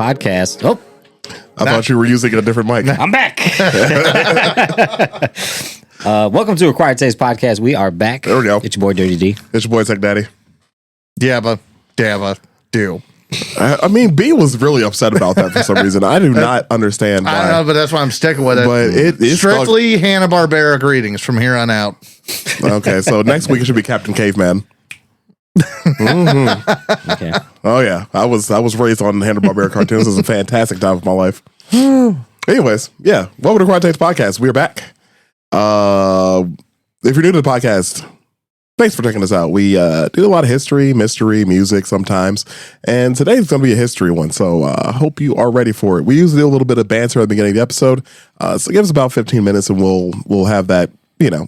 Podcast. Oh, I thought you were using a different mic. I'm back. Welcome to Acquired Taste Podcast. We are back. There we go. It's your boy Dirty D. It's your boy Tech Daddy. Dabba, do. I mean, B was really upset about that for some reason. I do not understand why. I don't know, but that's why I'm sticking with it. But it's strictly Hanna-Barbera greetings from here on out. Okay, so next week it should be Captain Caveman. Mm-hmm. Okay. Oh yeah, I was raised on Hanna-Barbera cartoons. It was a fantastic time of my life. Anyways, yeah, welcome to Acquired Taste Podcast. We're back. If you're new to the podcast, thanks for checking us out. We do a lot of history, mystery, music sometimes, and today's going to be a history one, so I hope you are ready for it. We usually do a little bit of banter at the beginning of the episode, so give us about 15 minutes and we'll have that,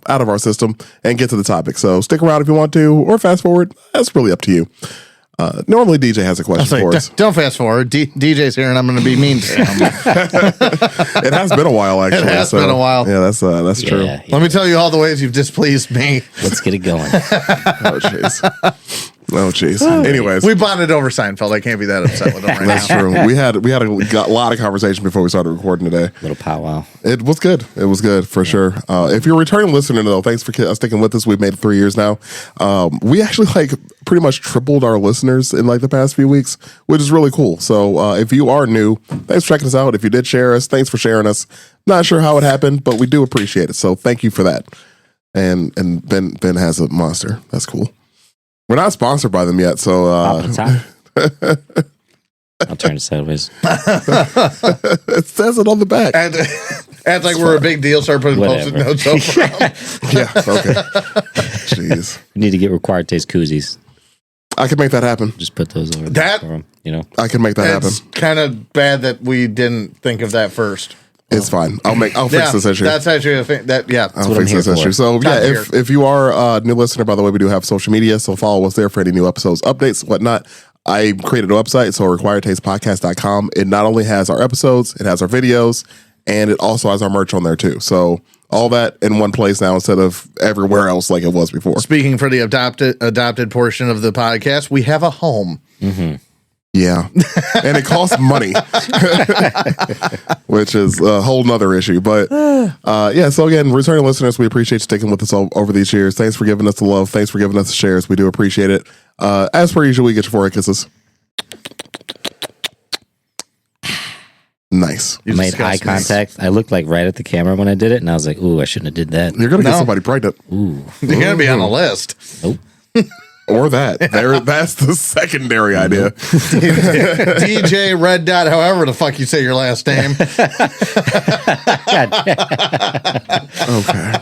out of our system and get to the topic. So stick around if you want to, or fast forward. That's really up to you. Normally DJ has a question for us. Don't fast forward. DJ's here and I'm going to be mean to him. It has been a while, actually. It has been a while. Yeah, that's true. Yeah. Let me tell you all the ways you've displeased me. Let's get it going. Oh, jeez. Oh, jeez. Anyways. We bonded over Seinfeld. I can't be that upset with him right That's now. true. We had a lot of conversation before we started recording today. Little powwow. It was good. It was good for sure. If you're a returning listener, though, thanks for sticking with us. We've made it 3 years now. We actually pretty much tripled our listeners in the past few weeks, which is really cool. So if you are new, thanks for checking us out. If you did share us, thanks for sharing us. Not sure how it happened, but we do appreciate it. So thank you for that. And Ben has a monster. That's cool. We're not sponsored by them yet, so I'll turn it sideways. It says it on the back. Act like we're a big deal. Start putting post-it notes over them. Yeah, okay. Jeez. We need to get Required Taste koozies. I can make that happen. Just put those over That- there for them, I can make that happen. It's kind of bad that we didn't think of that first. It's fine. I'll fix this issue. That's actually a thing. what I'll I'm fix here this issue. for. So Top yeah, if you are a new listener, by the way, we do have social media, so follow us there for any new episodes, updates, whatnot. I created a website, so requiredtastepodcast.com. It not only has our episodes, it has our videos, and it also has our merch on there too. So all that in one place now instead of everywhere else like it was before. Speaking for the adopted portion of the podcast, we have a home. Mm-hmm. Yeah. And it costs money, which is a whole nother issue. But yeah, so again, returning listeners, we appreciate you sticking with us over these years. Thanks for giving us the love. Thanks for giving us the shares. We do appreciate it. As per usual, we get your forehead kisses. Nice. I made eye contact. I looked right at the camera when I did it, and I was like, ooh, I shouldn't have did that. You're going to get somebody pregnant. Ooh. You're going to be on the list. Nope. Or that. That's the secondary idea. DJ Red Dot, however the fuck you say your last name. Okay.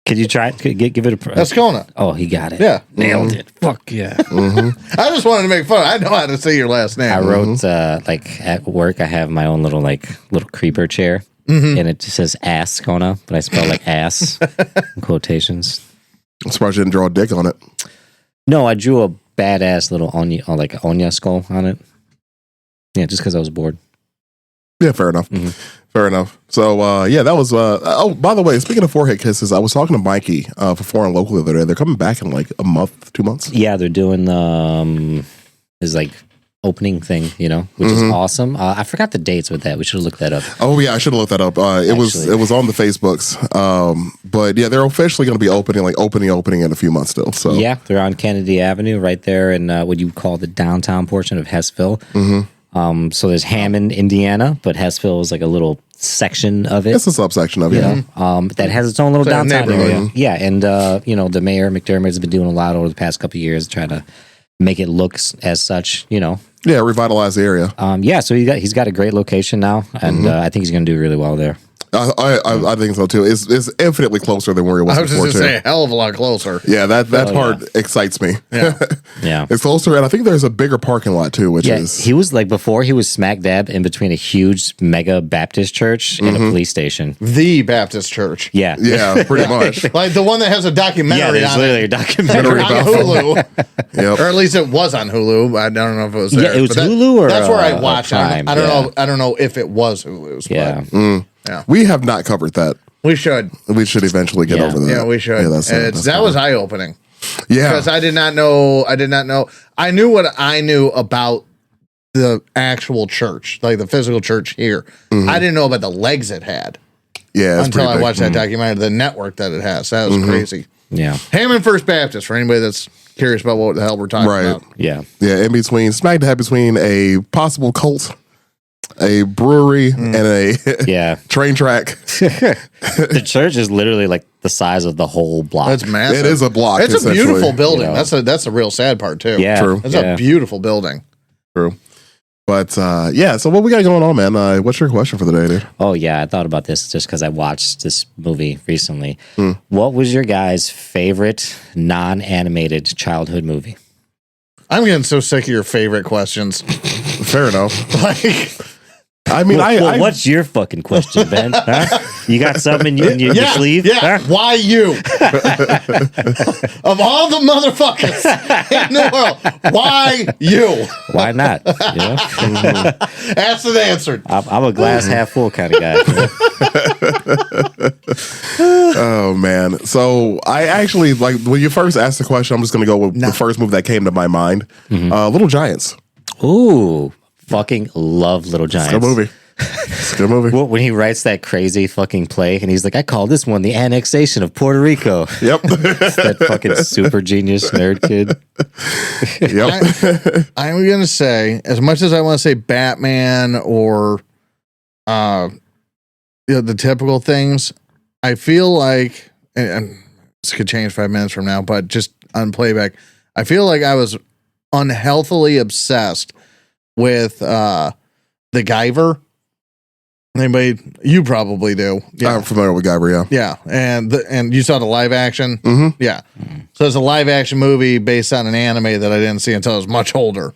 Could you try it? Give it a... Escona. Oh, he got it. Yeah. Nailed it. Fuck yeah. I just wanted to make fun. I know how to say your last name. I wrote, at work, I have my own little creeper chair, and it just says Ascona, but I spell ass in quotations. I'm surprised you didn't draw a dick on it. No, I drew a badass little Onya skull on it. Yeah, just because I was bored. Yeah, fair enough. Mm-hmm. Fair enough. So, yeah, that was... oh, by the way, speaking of forehead kisses, I was talking to Mikey for Foreign Local the other day. They're coming back in a month, 2 months. Yeah, they're doing this opening thing, which is awesome. I forgot the dates with that. We should have looked that up. Oh yeah, I should have looked that up. It was on the Facebooks. But yeah, they're officially going to be opening in a few months still. So yeah, they're on Kennedy Avenue, right there in what you call the downtown portion of Hessville. Mm-hmm. So there's Hammond, Indiana, but Hessville is a little section of it. It's a subsection of it. That has its own little downtown neighborhood. area. Yeah, and the mayor McDermott has been doing a lot over the past couple of years, trying to make it look as such. Yeah, revitalize the area. So he's got a great location now, and I think he's going to do really well there. I think so too. It's infinitely closer than where it was I was just before going to too. say a hell of a lot closer. Yeah, that part excites me. Yeah. Yeah. It's closer, and I think there's a bigger parking lot too, which Yeah, is he was like before he was smack dab in between a huge mega Baptist church and a police station. The Baptist Church. Yeah. yeah, pretty much. Like the one that has a Yeah, documentary there's on literally it. a documentary On about Hulu. Yep. Or at least it was on Hulu. I don't know if it was there. Yeah, it was but Hulu or, that's where I or watched. Prime, I don't yeah. know. I don't know if it was Hulu's. Yeah. But We have not covered that. we should. We should eventually get Yeah. over that. Yeah, we should. Yeah, that's that was eye opening yeah. because I did not know. I knew what I knew about the actual church, like the physical church here. I didn't know about the legs it had Yeah, it's until pretty I big. watched that documentary, the network that it has. That was crazy. Yeah. Hammond First Baptist, for anybody that's curious about what the hell we're talking Right. about. Yeah. Yeah, in between smack dab between a possible cult, a brewery, and a Yeah. train track. The church is literally like the size of the whole block. That's massive. It is a block. It's a essentially. beautiful building. Yeah. That's a real sad part too. yeah. True. It's yeah. a beautiful building. True. But yeah, so what we got going on, man? What's your question for the day, dude? Oh yeah, I thought about this just because I watched this movie recently. What was your guys' favorite non-animated childhood movie? I'm getting so sick of your favorite questions. Fair enough. Like, I mean, Well, what's your fucking question, Ben? Huh? You got something in your sleeve? yeah. Huh? Why you? Of all the motherfuckers in the world, why you? Why not? You know? Asked and answered. I'm a glass half full kind of guy. Oh man. So I actually like when you first asked the question, I'm just gonna go with the first move that came to my mind. Little Giants. Ooh, fucking love Little Giants. Good movie. It's a good movie. Well, when he writes that crazy fucking play, and he's like, "I call this one the annexation of Puerto Rico." Yep. That fucking super genius nerd kid. Yep. I'm gonna say, as much as I want to say Batman or the typical things, I feel like, and this could change 5 minutes from now, but just on playback, I feel like I was unhealthily obsessed with the Guyver. Anybody? You probably do. Yeah. I'm familiar with Guyver, yeah. Yeah, and you saw the live action. Mm-hmm. Yeah, so it's a live action movie based on an anime that I didn't see until I was much older.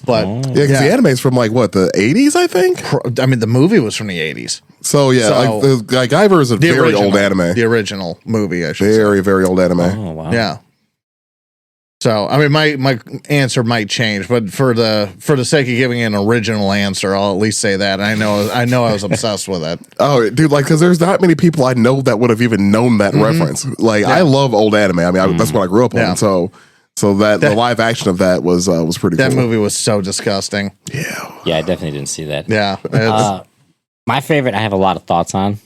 But Yeah, because the anime's from like what, the 80s, I think? I mean, the movie was from the 80s. So yeah, So- like Guyver is a The very original, old anime. The original movie, I should say. Very, very old anime. Oh wow. Yeah. So I mean, my answer might change, but for the sake of giving an original answer, I'll at least say that. I know I was obsessed with it. Oh, dude, like, because there's not many people I know that would have even known that reference. Like, I love old anime. I mean, that's what I grew up on. Yeah. So that the live action of that was pretty That cool. movie was so disgusting. Yeah. Yeah, I definitely didn't see that. Yeah. It's- My favorite, I have a lot of thoughts on.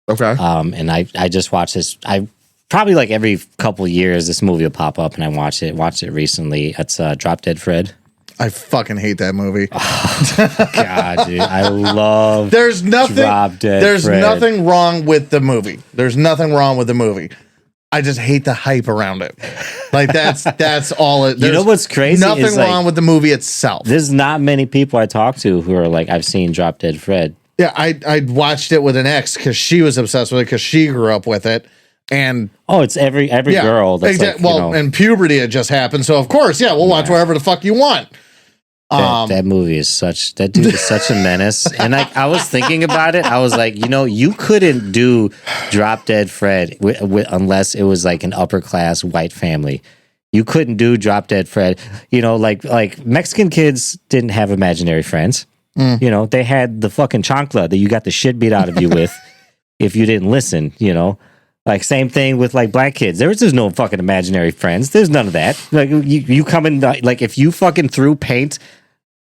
Okay. And I just watched this. I probably like every couple years this movie will pop up, and I watched it recently. It's Drop Dead Fred. I fucking hate that movie. God, dude, I love. There's nothing. Drop Dead There's Fred. nothing wrong with the movie. There's nothing wrong with the movie. I just hate the hype around it. Like that's all it. You know what's crazy? Nothing is, like, wrong with the movie itself. There's not many people I talk to who are like, I've seen Drop Dead Fred. Yeah, I watched it with an ex because she was obsessed with it because she grew up with it, and Oh, it's every yeah, girl. That's like, well, you know, and puberty had just happened, so of course, yeah, we'll watch whatever the fuck you want. that movie is that dude is such a menace. And like, I was thinking about it. I was like, you couldn't do Drop Dead Fred unless it was like an upper class white family. You couldn't do Drop Dead Fred. Like Mexican kids didn't have imaginary friends. They had the fucking chancla that you got the shit beat out of you with if you didn't listen, Like, same thing with, like, black kids. There's no fucking imaginary friends. There's none of that. Like, you come in, like, if you fucking threw paint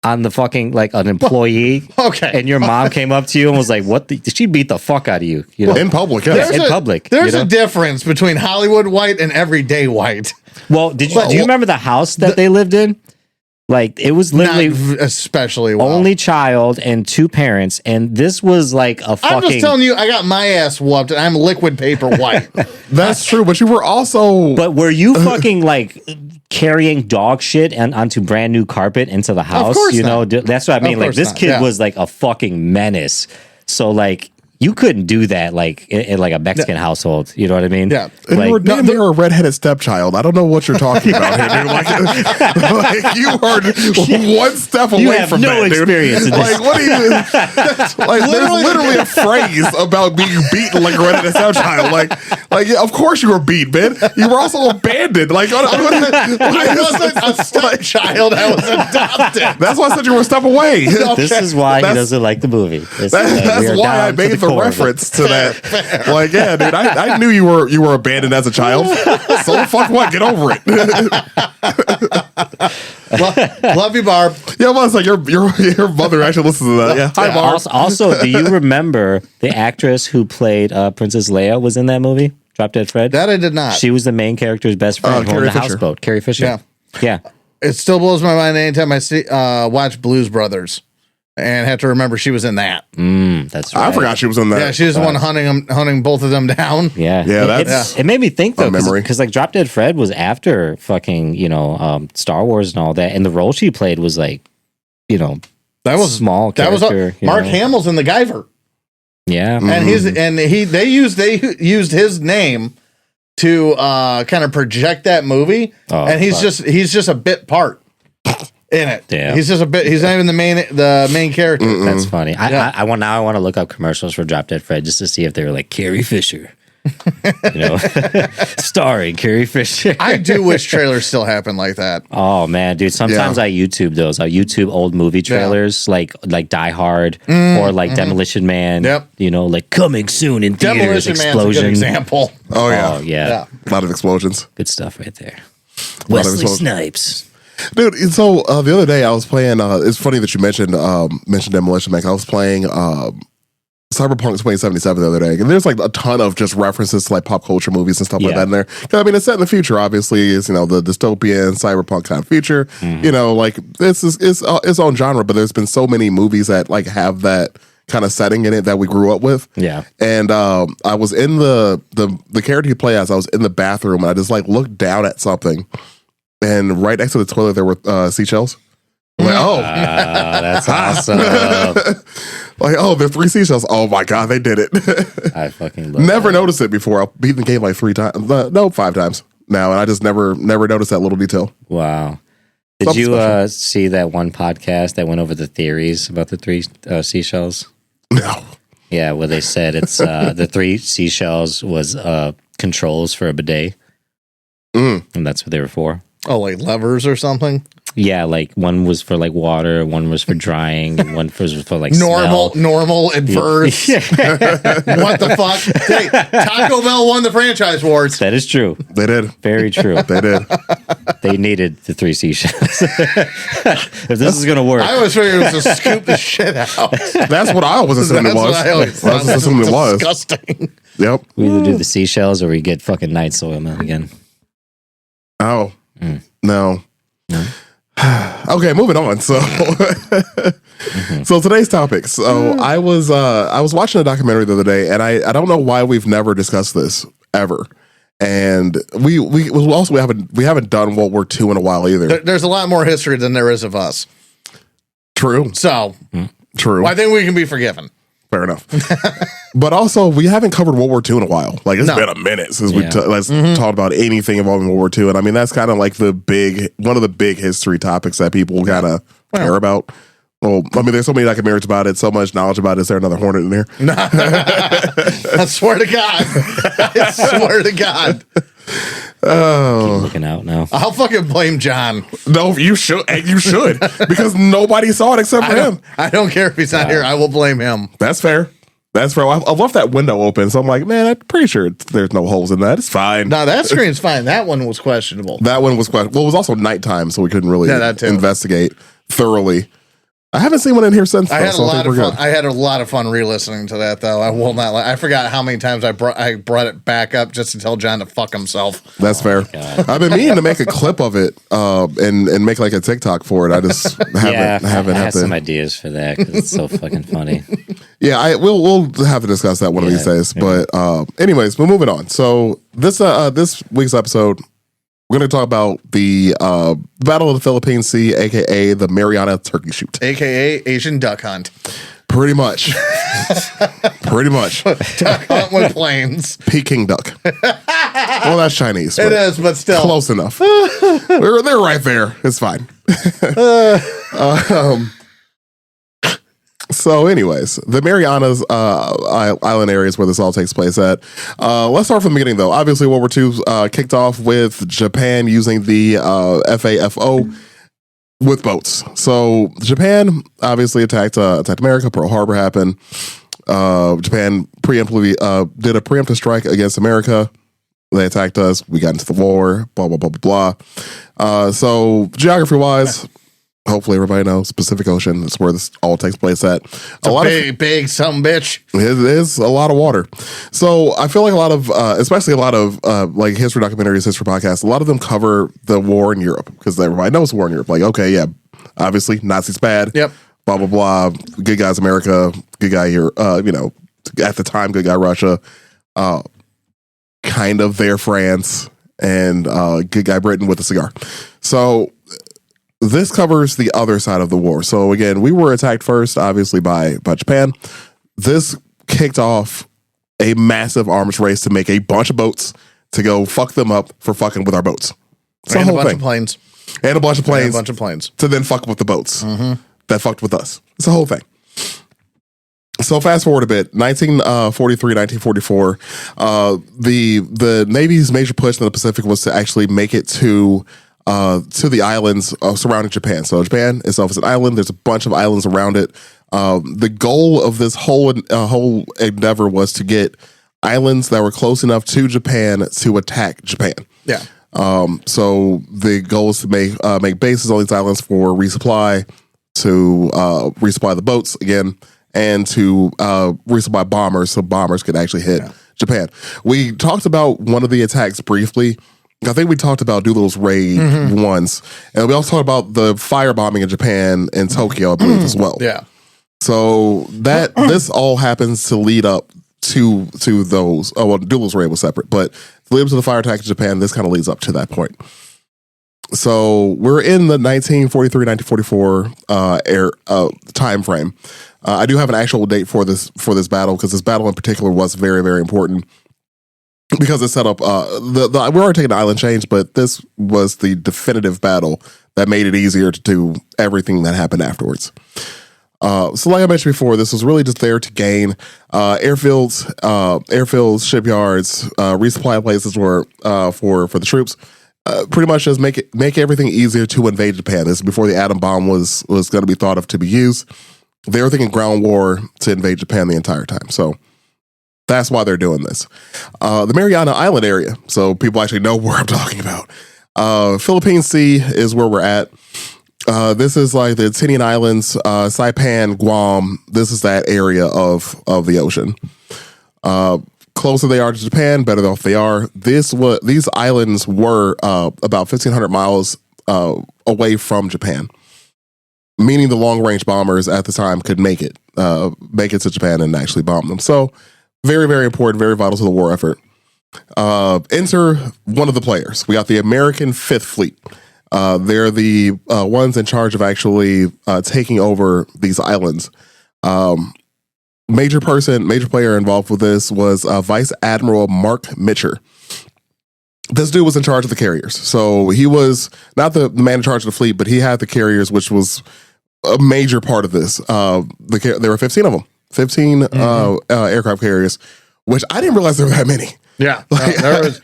on the fucking, like, an employee, Okay. and your mom came up to you and was like, she beat the fuck out of you, In public, yes. in public. There's a difference between Hollywood white and everyday white. Well, do you remember the house that they lived in? Like, it was literally Not especially well. only child and 2 parents, and this was like a fucking... I'm just telling you, I got my ass whooped, and I'm liquid paper white. That's true, but you were also. But were you fucking like carrying dog shit onto brand new carpet into the house? course not. That's what I mean. Like, course this not, kid yeah. was like a fucking menace. So like, you couldn't do that like in like a Mexican household. You know what I mean? Yeah. And Like, you were damn near a redheaded stepchild. I don't know what you're talking about here, dude. Like you are one step away you have from no that, dude. experience in this. Like, what are you? Like, there's literally a phrase about being beaten like a redheaded stepchild. Like, yeah, of course you were beat, man. You were also abandoned. Like, I wasn't a stepchild. I was adopted. That's why I said you were a step away. This is why he doesn't like the movie. We That's are why I down to made the core of it. reference to that. Like, yeah, dude, I knew you were abandoned as a child. So fuck what? Get over it. Love you, Barb. Yeah, well, it's like your mother actually listens to that. Yeah, hi, Barb. Also, do you remember the actress who played Princess Leia was in that movie? Drop Dead Fred? That I did not. She was the main character's best friend who owned Carrie the Fisher. houseboat. Carrie Fisher. Yeah. It still blows my mind anytime I see watch Blues Brothers and have to remember she was in that. That's right. I forgot she was in that. Yeah, she was the one hunting both of them down. Yeah. Yeah, It made me think though, memory. because like Drop Dead Fred was after fucking, Star Wars and all that. And the role she played was like, That was small That was character. Mark you know? Hamill's in the Guyver, Yeah. and they used his name to kind of project that movie, and he's just a bit part in it. Yeah. He's just a bit. He's not even the main character. That's funny. Yeah. I want to look up commercials for Drop Dead Fred just to see if they were like Carrie Fisher, starring Carrie Fisher. I do wish trailers still happen like that. Oh man, dude! Sometimes I YouTube those. I YouTube old movie trailers, like Die Hard or like Demolition Man. Yep. Like coming soon in theaters. Demolition Man's a good Explosion. example. Oh yeah. Oh yeah, A lot of explosions. good stuff right there. of Wesley explosions. Snipes. Dude, and so the other day I was playing. It's funny that you mentioned Demolition Man. I was playing Cyberpunk 2077 the other day, and there's like a ton of just references to like pop culture movies and stuff like Yeah. that in there. 'Cause, I mean, it's set in the future. Obviously, it's the dystopian cyberpunk kind of future. Like this is its own genre, but there's been so many movies that like have that kind of setting in it that we grew up with. Yeah. And I was in the character you play as. I was in the bathroom, and I just like looked down at something. And right next to the toilet, there were seashells. I'm like, oh, That's awesome. like, oh, there are 3 seashells. Oh my god, they did it. I fucking love Never that. noticed it before. I beat the game like 3 times. No, 5 times now, and I just never noticed that little detail. Wow. Did Something you special. see that one podcast that went over the theories about the 3 seashells? No. Yeah, where they said it's the 3 seashells was controls for a bidet, and that's what they were for. Oh, like levers or something. Yeah, like one was for like water, one was for drying, and one was for like smell. Normal and birds. What the fuck? Hey, Taco Bell won the franchise awards. That is true. They did. Very true. They did. They needed the 3 seashells. If this is gonna work, I always figured it was to scoop the shit out. That's what I always assumed it That's was. what I always That's thought. what I assumed it was. Disgusting. Yep. we either do the seashells or we get fucking night soil man again. Oh. No. No? Okay, moving on. So, so today's topic. So I was watching a documentary the other day, and I don't know why we've never discussed this ever. And we haven't done World War II in a while either. There's a lot more history than there is of us. True. So True. I think we can be forgiven. Fair enough. But also, we haven't covered World War II in a while. Like, it's been a minute since we Yeah. talked about anything involving World War II. And I mean, that's kind of like one of the big history topics that people kind of care about. Well, I mean, there's so many documentaries about it, so much knowledge about it. Is there another Hornet in there? I swear to God. I swear to God. Oh, Looking out now. I'll fucking blame John. no, you should. And you should. Because nobody saw it except for him. I don't care if he's not here. I will blame him. That's fair. That's fair. I left that window open, so I'm like, man, I'm pretty sure there's no holes in that. It's fine. No, that screen's fine. That one was questionable. That one was questionable. Well, it was also nighttime, so we couldn't really that too. investigate thoroughly. I haven't seen one in here since. I had so a I think lot of we're fun. good. I had a lot of fun re-listening to that, though. I will not. I forgot how many times I brought it back up just to tell John to fuck himself. That's fair. I've been meaning to make a clip of it and make like a TikTok for it. I just haven't I had have some to. ideas for that because it's so fucking funny. Yeah, we'll have to discuss that one of these days. Yeah. But anyways, we're moving on. So this week's episode, we're going to talk about the Battle of the Philippine Sea, aka the Mariana Turkey Shoot. AKA Asian Duck Hunt. Pretty much. Pretty much. Duck hunt with planes. Peking duck. Well, that's Chinese. It is, but still. Close enough. They're right there. It's fine. So anyways, the Marianas island areas where this all takes place at. Let's start from the beginning, though. Obviously, World War II kicked off with Japan using the FAFO with boats. So Japan obviously attacked America. Pearl Harbor happened. Japan preemptively did a preemptive strike against America. They attacked us. We got into the war. Blah blah blah blah blah. So geography-wise, hopefully everybody knows Pacific Ocean is where this all takes place at. Big some bitch. It is a lot of water. So I feel like a lot of, especially a lot of like history documentaries, history podcasts, a lot of them cover the war in Europe because everybody knows the war in Europe. Like, okay, yeah, obviously Nazis bad. Yep. Blah blah blah. Good guys America. Good guy here. At the time, good guy Russia. Kind of there France and good guy Britain with a cigar. So this covers the other side of the war. So again, we were attacked first, obviously by Japan. This kicked off a massive arms race to make a bunch of boats to go fuck them up for fucking with our boats. It's And a bunch of planes. And a bunch of planes. And a bunch of planes. To then fuck with the boats that fucked with us. It's a whole thing. So fast forward a bit, 1943, 1944, the Navy's major push in the Pacific was to actually make it to the islands surrounding Japan. So Japan itself is an island. There's a bunch of islands around it. The goal of this whole endeavor was to get islands that were close enough to Japan to attack Japan. Yeah. So the goal is to make bases on these islands for resupply, to resupply the boats again, and to resupply bombers so bombers could actually hit Japan. We talked about one of the attacks briefly. I think we talked about Doolittle's raid once, and we also talked about the firebombing in Japan and Tokyo, I believe, as well. Yeah. So that this all happens to lead up to those. Oh, well, Doolittle's raid was separate, but to lead up to the fire attack in Japan, this kind of leads up to that point. So we're in the 1943, 1944 time frame. I do have an actual date for this battle because this battle in particular was very, very important because it set up we already taking the island change, but this was the definitive battle that made it easier to do everything that happened afterwards. So like I mentioned before, this was really just there to gain airfields, shipyards, resupply places for the troops. Pretty much just make everything easier to invade Japan. This is before the atom bomb was going to be thought of to be used. They were thinking ground war to invade Japan the entire time. So that's why they're doing this. The Mariana Island area. So people actually know where I'm talking about. Philippine Sea is where we're at. This is like the Tinian Islands, Saipan, Guam. This is that area of the ocean. Closer they are to Japan, better off they are. These islands were about 1,500 miles away from Japan, meaning the long-range bombers at the time could make it to Japan and actually bomb them. So very, very important, very vital to the war effort. Enter one of the players. We got the American Fifth Fleet. They're the ones in charge of actually taking over these islands. Major player involved with this was Vice Admiral Mark Mitcher. This dude was in charge of the carriers. So he was not the man in charge of the fleet, but he had the carriers, which was a major part of this. There were 15 of them, 15 aircraft carriers, which I didn't realize there were that many. Yeah. There was,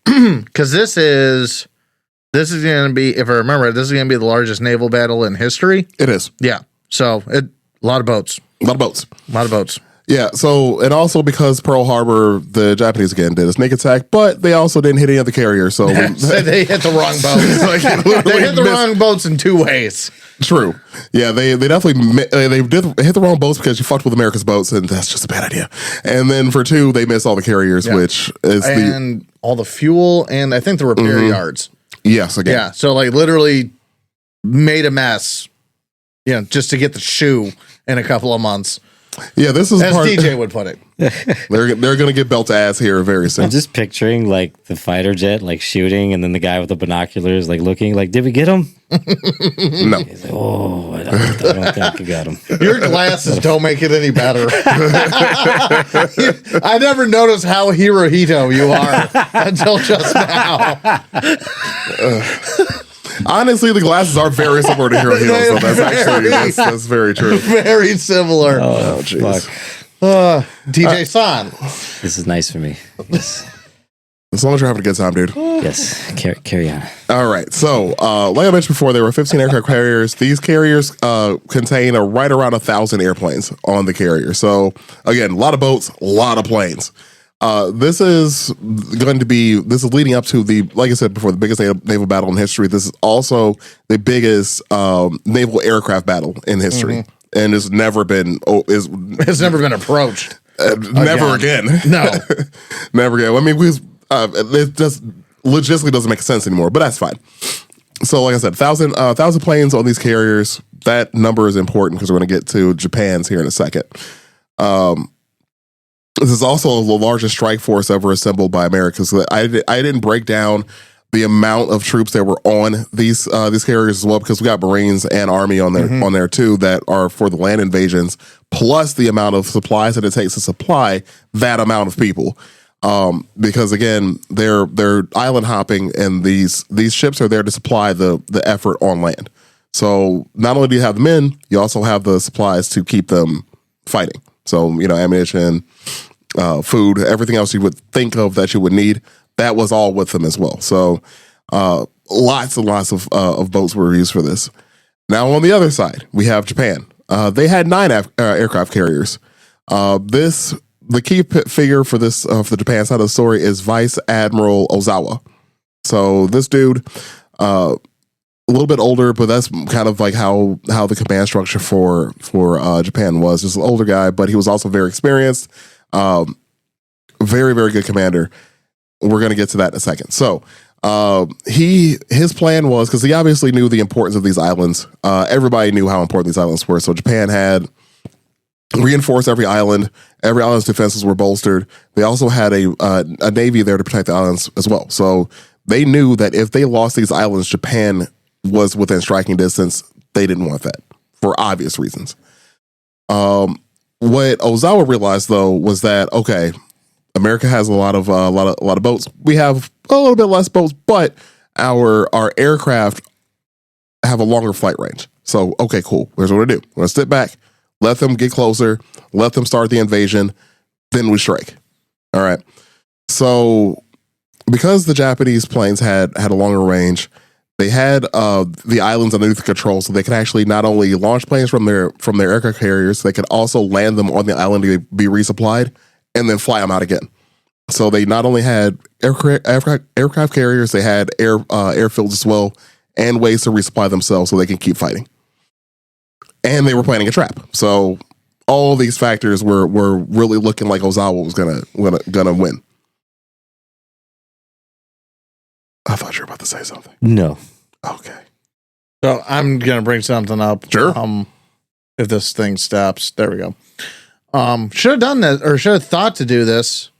because this is going to be, if I remember, this is going to be the largest naval battle in history. It is. Yeah. So a lot of boats. A lot of boats. Yeah, so, and also because Pearl Harbor, the Japanese again did a sneak attack, but they also didn't hit any other carriers. So they hit the wrong boats. They hit the wrong boats in two ways. True. Yeah, they definitely they did hit the wrong boats because you fucked with America's boats, and that's just a bad idea. And then for two, they missed all the carriers, which is all the fuel, and I think the repair yards. Yes, again. Yeah, so like literally made a mess, just to get the shoe in a couple of months. Yeah, this is As part. DJ would put it. They're going to get belt to ass here very soon. I'm just picturing like the fighter jet like shooting, and then the guy with the binoculars like looking like, did we get him? No. He's like, oh, I don't think we got him. Your glasses don't make it any better. I never noticed how Hirohito you are until just now. Honestly, the glasses are very similar to Hirohito, so that's actually that's very true. Very similar. Oh, jeez. DJ San. This is nice for me. Yes, As long as you're having a good time, dude. yes. Carry on. All right. So, like I mentioned before, there were 15 aircraft carriers. These carriers contain right around 1,000 airplanes on the carrier. So, again, a lot of boats, a lot of planes. This is leading up to like I said before, the biggest naval battle in history. This is also the biggest naval aircraft battle in history. And it's never been approached. Never again. No. Never again. I mean, it just logistically doesn't make sense anymore, but that's fine. So, like I said, 1,000 planes on these carriers. That number is important because we're going to get to Japan's here in a second. This is also the largest strike force ever assembled by America. So I didn't break down the amount of troops that were on these carriers as well, because we got Marines and Army on there too that are for the land invasions, plus the amount of supplies that it takes to supply that amount of people. Because again, they're island hopping, and these ships are there to supply the effort on land. So not only do you have the men, you also have the supplies to keep them fighting. So, ammunition, food, everything else you would think of that you would need, that was all with them as well. So lots and lots of boats were used for this. Now on the other side, we have Japan. They had 9 aircraft carriers. The key figure for this, for the Japan side of the story, is Vice Admiral Ozawa. So this dude, a little bit older, but that's kind of like how the command structure for Japan was. Just an older guy, but he was also very experienced. Very, very good commander. We're going to get to that in a second. So his plan was, because he obviously knew the importance of these islands. Everybody knew how important these islands were. So Japan had reinforced every island. Every island's defenses were bolstered. They also had a navy there to protect the islands as well. So they knew that if they lost these islands, Japan was within striking distance. They didn't want that for obvious reasons. What Ozawa realized though was that, okay, America has a lot of boats. We have a little bit less boats, but our aircraft have a longer flight range. So, okay, cool. Here's what we're gonna do. We're gonna sit back, let them get closer, let them start the invasion, then we strike. All right. So, because the Japanese planes had a longer range, they had the islands underneath control, so they could actually not only launch planes from their aircraft carriers, they could also land them on the island to be resupplied, and then fly them out again. So they not only had aircraft carriers, they had airfields as well, and ways to resupply themselves so they can keep fighting. And they were planning a trap. So all these factors were really looking like Ozawa was gonna win. I thought you were about to say something. No. Okay. So I'm gonna bring something up. Sure. If this thing stops, there we go. Should have done that, or should have thought to do this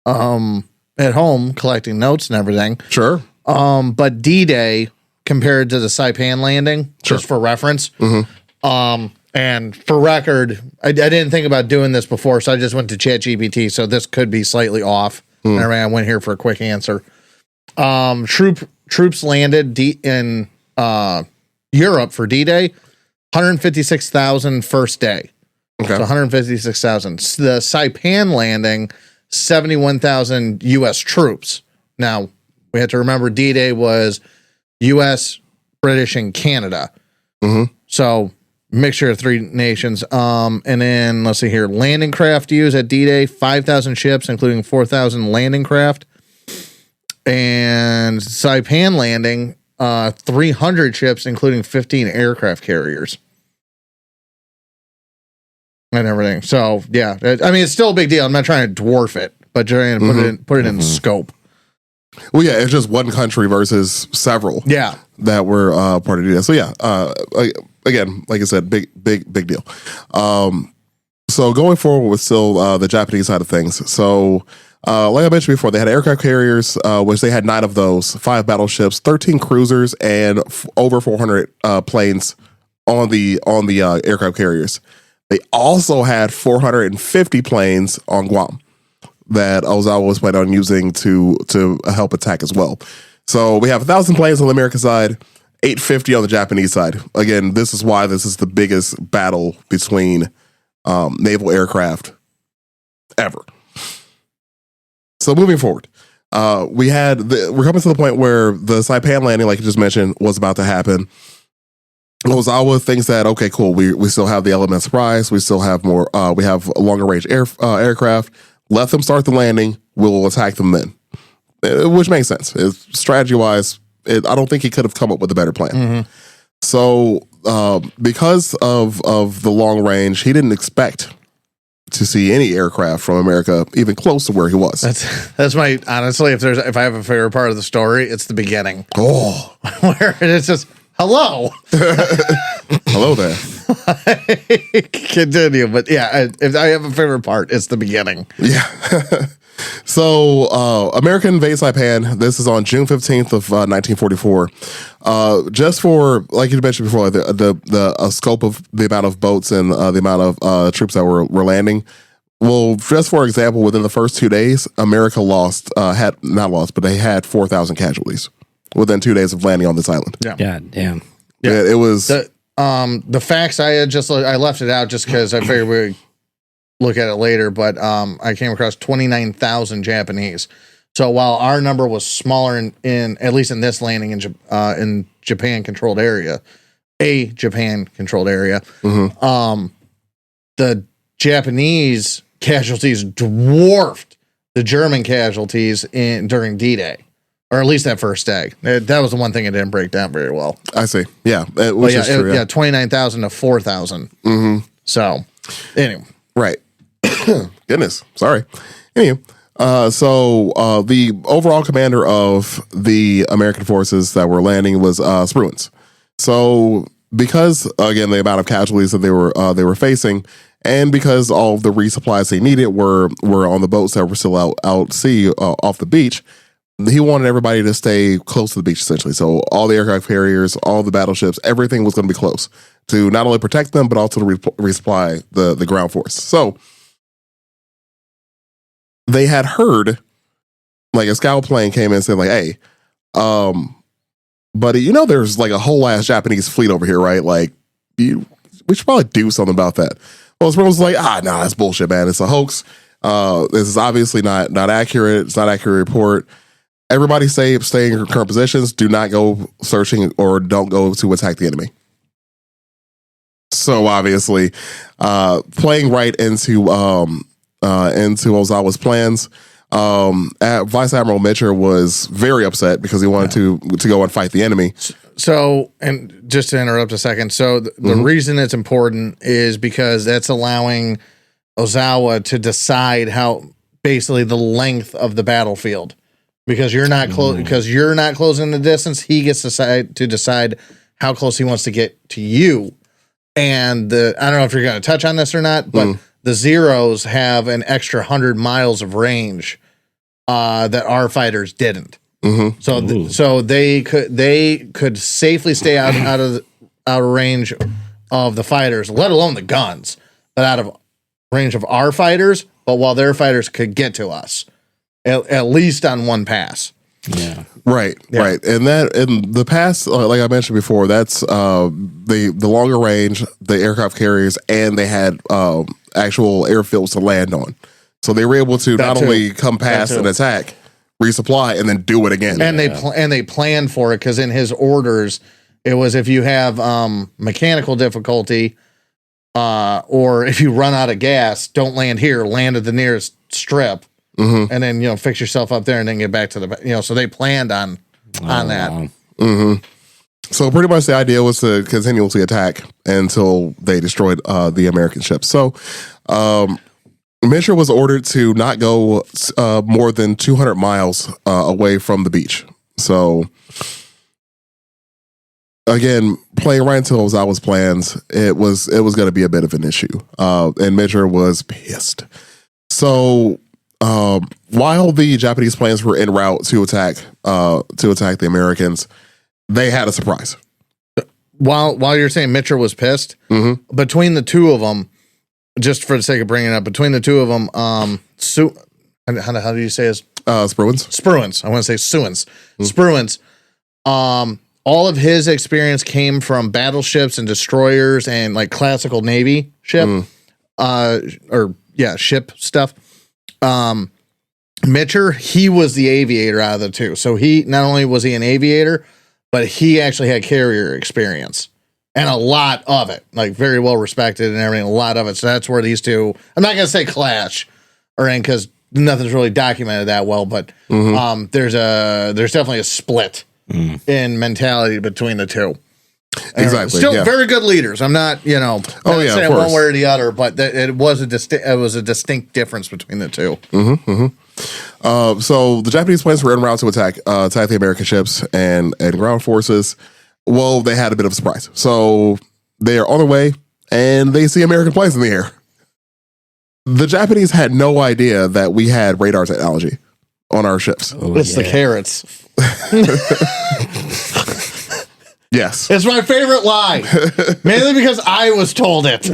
at home, collecting notes and everything. Sure. But D-Day compared to the Saipan landing, just for reference. And for record, I didn't think about doing this before, so I just went to ChatGPT. So this could be slightly off. And I went here for a quick answer. Troops landed in Europe for D-Day, 156,000 first day. Okay. So 156,000. The Saipan landing, 71,000 U.S. troops. Now, we have to remember D-Day was U.S., British, and Canada. So, mixture of 3 nations. And then, let's see here, landing craft used at D-Day, 5,000 ships, including 4,000 landing craft. And Saipan landing, 300 ships, including 15 aircraft carriers. And everything. So yeah, I mean, it's still a big deal. I'm not trying to dwarf it, but trying to put it in scope. Well, yeah, it's just one country versus several. Yeah, that were part of it. So yeah, again, like I said, big deal. So going forward with still the Japanese side of things. So like I mentioned before, they had aircraft carriers, which they had 9 of those, 5 battleships, 13 cruisers, and over 400 planes on the aircraft carriers. They also had 450 planes on Guam that Ozawa was planning on using to help attack as well. So we have 1,000 planes on the American side, 850 on the Japanese side. Again, this is why this is the biggest battle between naval aircraft ever. So moving forward, we're coming to the point where the Saipan landing, like you just mentioned, was about to happen. Ozawa thinks that, okay, cool, we still have the element of surprise, we still have more, we have a longer range aircraft. Let them start the landing. We'll attack them then, which makes sense. Strategy wise, I don't think he could have come up with a better plan. Mm-hmm. So because of the long range, he didn't expect to see any aircraft from America even close to where he was. That's my, honestly, if I have a favorite part of the story, it's the beginning. Oh, where it's just, hello. Hello there. Continue, but yeah, if I have a favorite part, it's the beginning. Yeah. So, American invade Saipan. This is on June 15th of 1944. Just for, like you mentioned before, the scope of the amount of boats and the amount of troops that were landing. Well, just for example, within the first 2 days, America they had 4,000 casualties within 2 days of landing on this island. Yeah. Damn. Yeah, it was the facts. I left it out just because I figured we'd look at it later, but I came across 29,000 Japanese. So while our number was smaller in at least in this landing in Japan controlled area, mm-hmm. The Japanese casualties dwarfed the German casualties during D-Day. Or at least that first day. That was the one thing it didn't break down very well. I see. Yeah. Which is true. Yeah, 29,000 to 4,000. Mm-hmm. So, anyway. Right. Goodness. Sorry. Anyway, so the overall commander of the American forces that were landing was Spruance. So because, again, the amount of casualties that they were facing, and because all of the resupplies they needed were on the boats that were still out sea off the beach, he wanted everybody to stay close to the beach, essentially. So all the aircraft carriers, all the battleships, everything was going to be close to not only protect them, but also to resupply the ground force. So they had heard, like, a scout plane came in and said, like, hey, buddy, there's like a whole ass Japanese fleet over here, right? Like, we should probably do something about that. Well, Spruance was like, nah, that's bullshit, man. It's a hoax. This is obviously not accurate. It's not an accurate report. Everybody stay in your current positions. Do not go searching or don't go to attack the enemy. So obviously, playing right into Ozawa's plans, Vice Admiral Mitcher was very upset because he wanted to go and fight the enemy. So, and just to interrupt a second, so the mm-hmm. reason it's important is because that's allowing Ozawa to decide how basically the length of the battlefield. Because you're not closing the distance, he gets to decide how close he wants to get to you. And I don't know if you're going to touch on this or not, but the Zeros have an extra 100 miles of range that our fighters didn't. Mm-hmm. So they could safely stay out of range of the fighters, let alone the guns, but out of range of our fighters. But while their fighters could get to us. At least on one pass. Yeah. Right. And that in the pass, like I mentioned before, that's the longer range, the aircraft carriers, and they had actual airfields to land on. So they were able to only come past and attack, resupply, and then do it again. And they planned for it because in his orders, it was if you have mechanical difficulty or if you run out of gas, don't land here, land at the nearest strip. Mm-hmm. And then fix yourself up there and then get back to the so they planned on that. Wow. Mm-hmm. So pretty much the idea was to continuously attack until they destroyed the American ships. So Mitcher was ordered to not go more than 200 miles away from the beach. So again, playing right until it was plans, it was going to be a bit of an issue. And Mitcher was pissed. So while the Japanese planes were en route to attack the Americans, they had a surprise. While you're saying Mitcher was pissed, between the two of them, just for the sake of bringing it up, between the two of them, how do you say his? Spruance. I want to say Suins. Spruance. All of his experience came from battleships and destroyers and like classical Navy ship, ship stuff. Mitcher, he was the aviator out of the two. So he, not only was he an aviator, but he actually had carrier experience and a lot of it, like very well respected and everything, a lot of it. So that's where these two, I'm not going to say clash or anything because nothing's really documented that well, but there's definitely a split in mentality between the two. Exactly. Still very good leaders. I'm not, saying one way or the other, but it was a distinct difference between the two. So the Japanese planes were en route to attack the American ships and ground forces. Well, they had a bit of a surprise. So they are on their way and they see American planes in the air. The Japanese had no idea that we had radar technology on our ships. The carrots. Yes. It's my favorite lie. Mainly because I was told it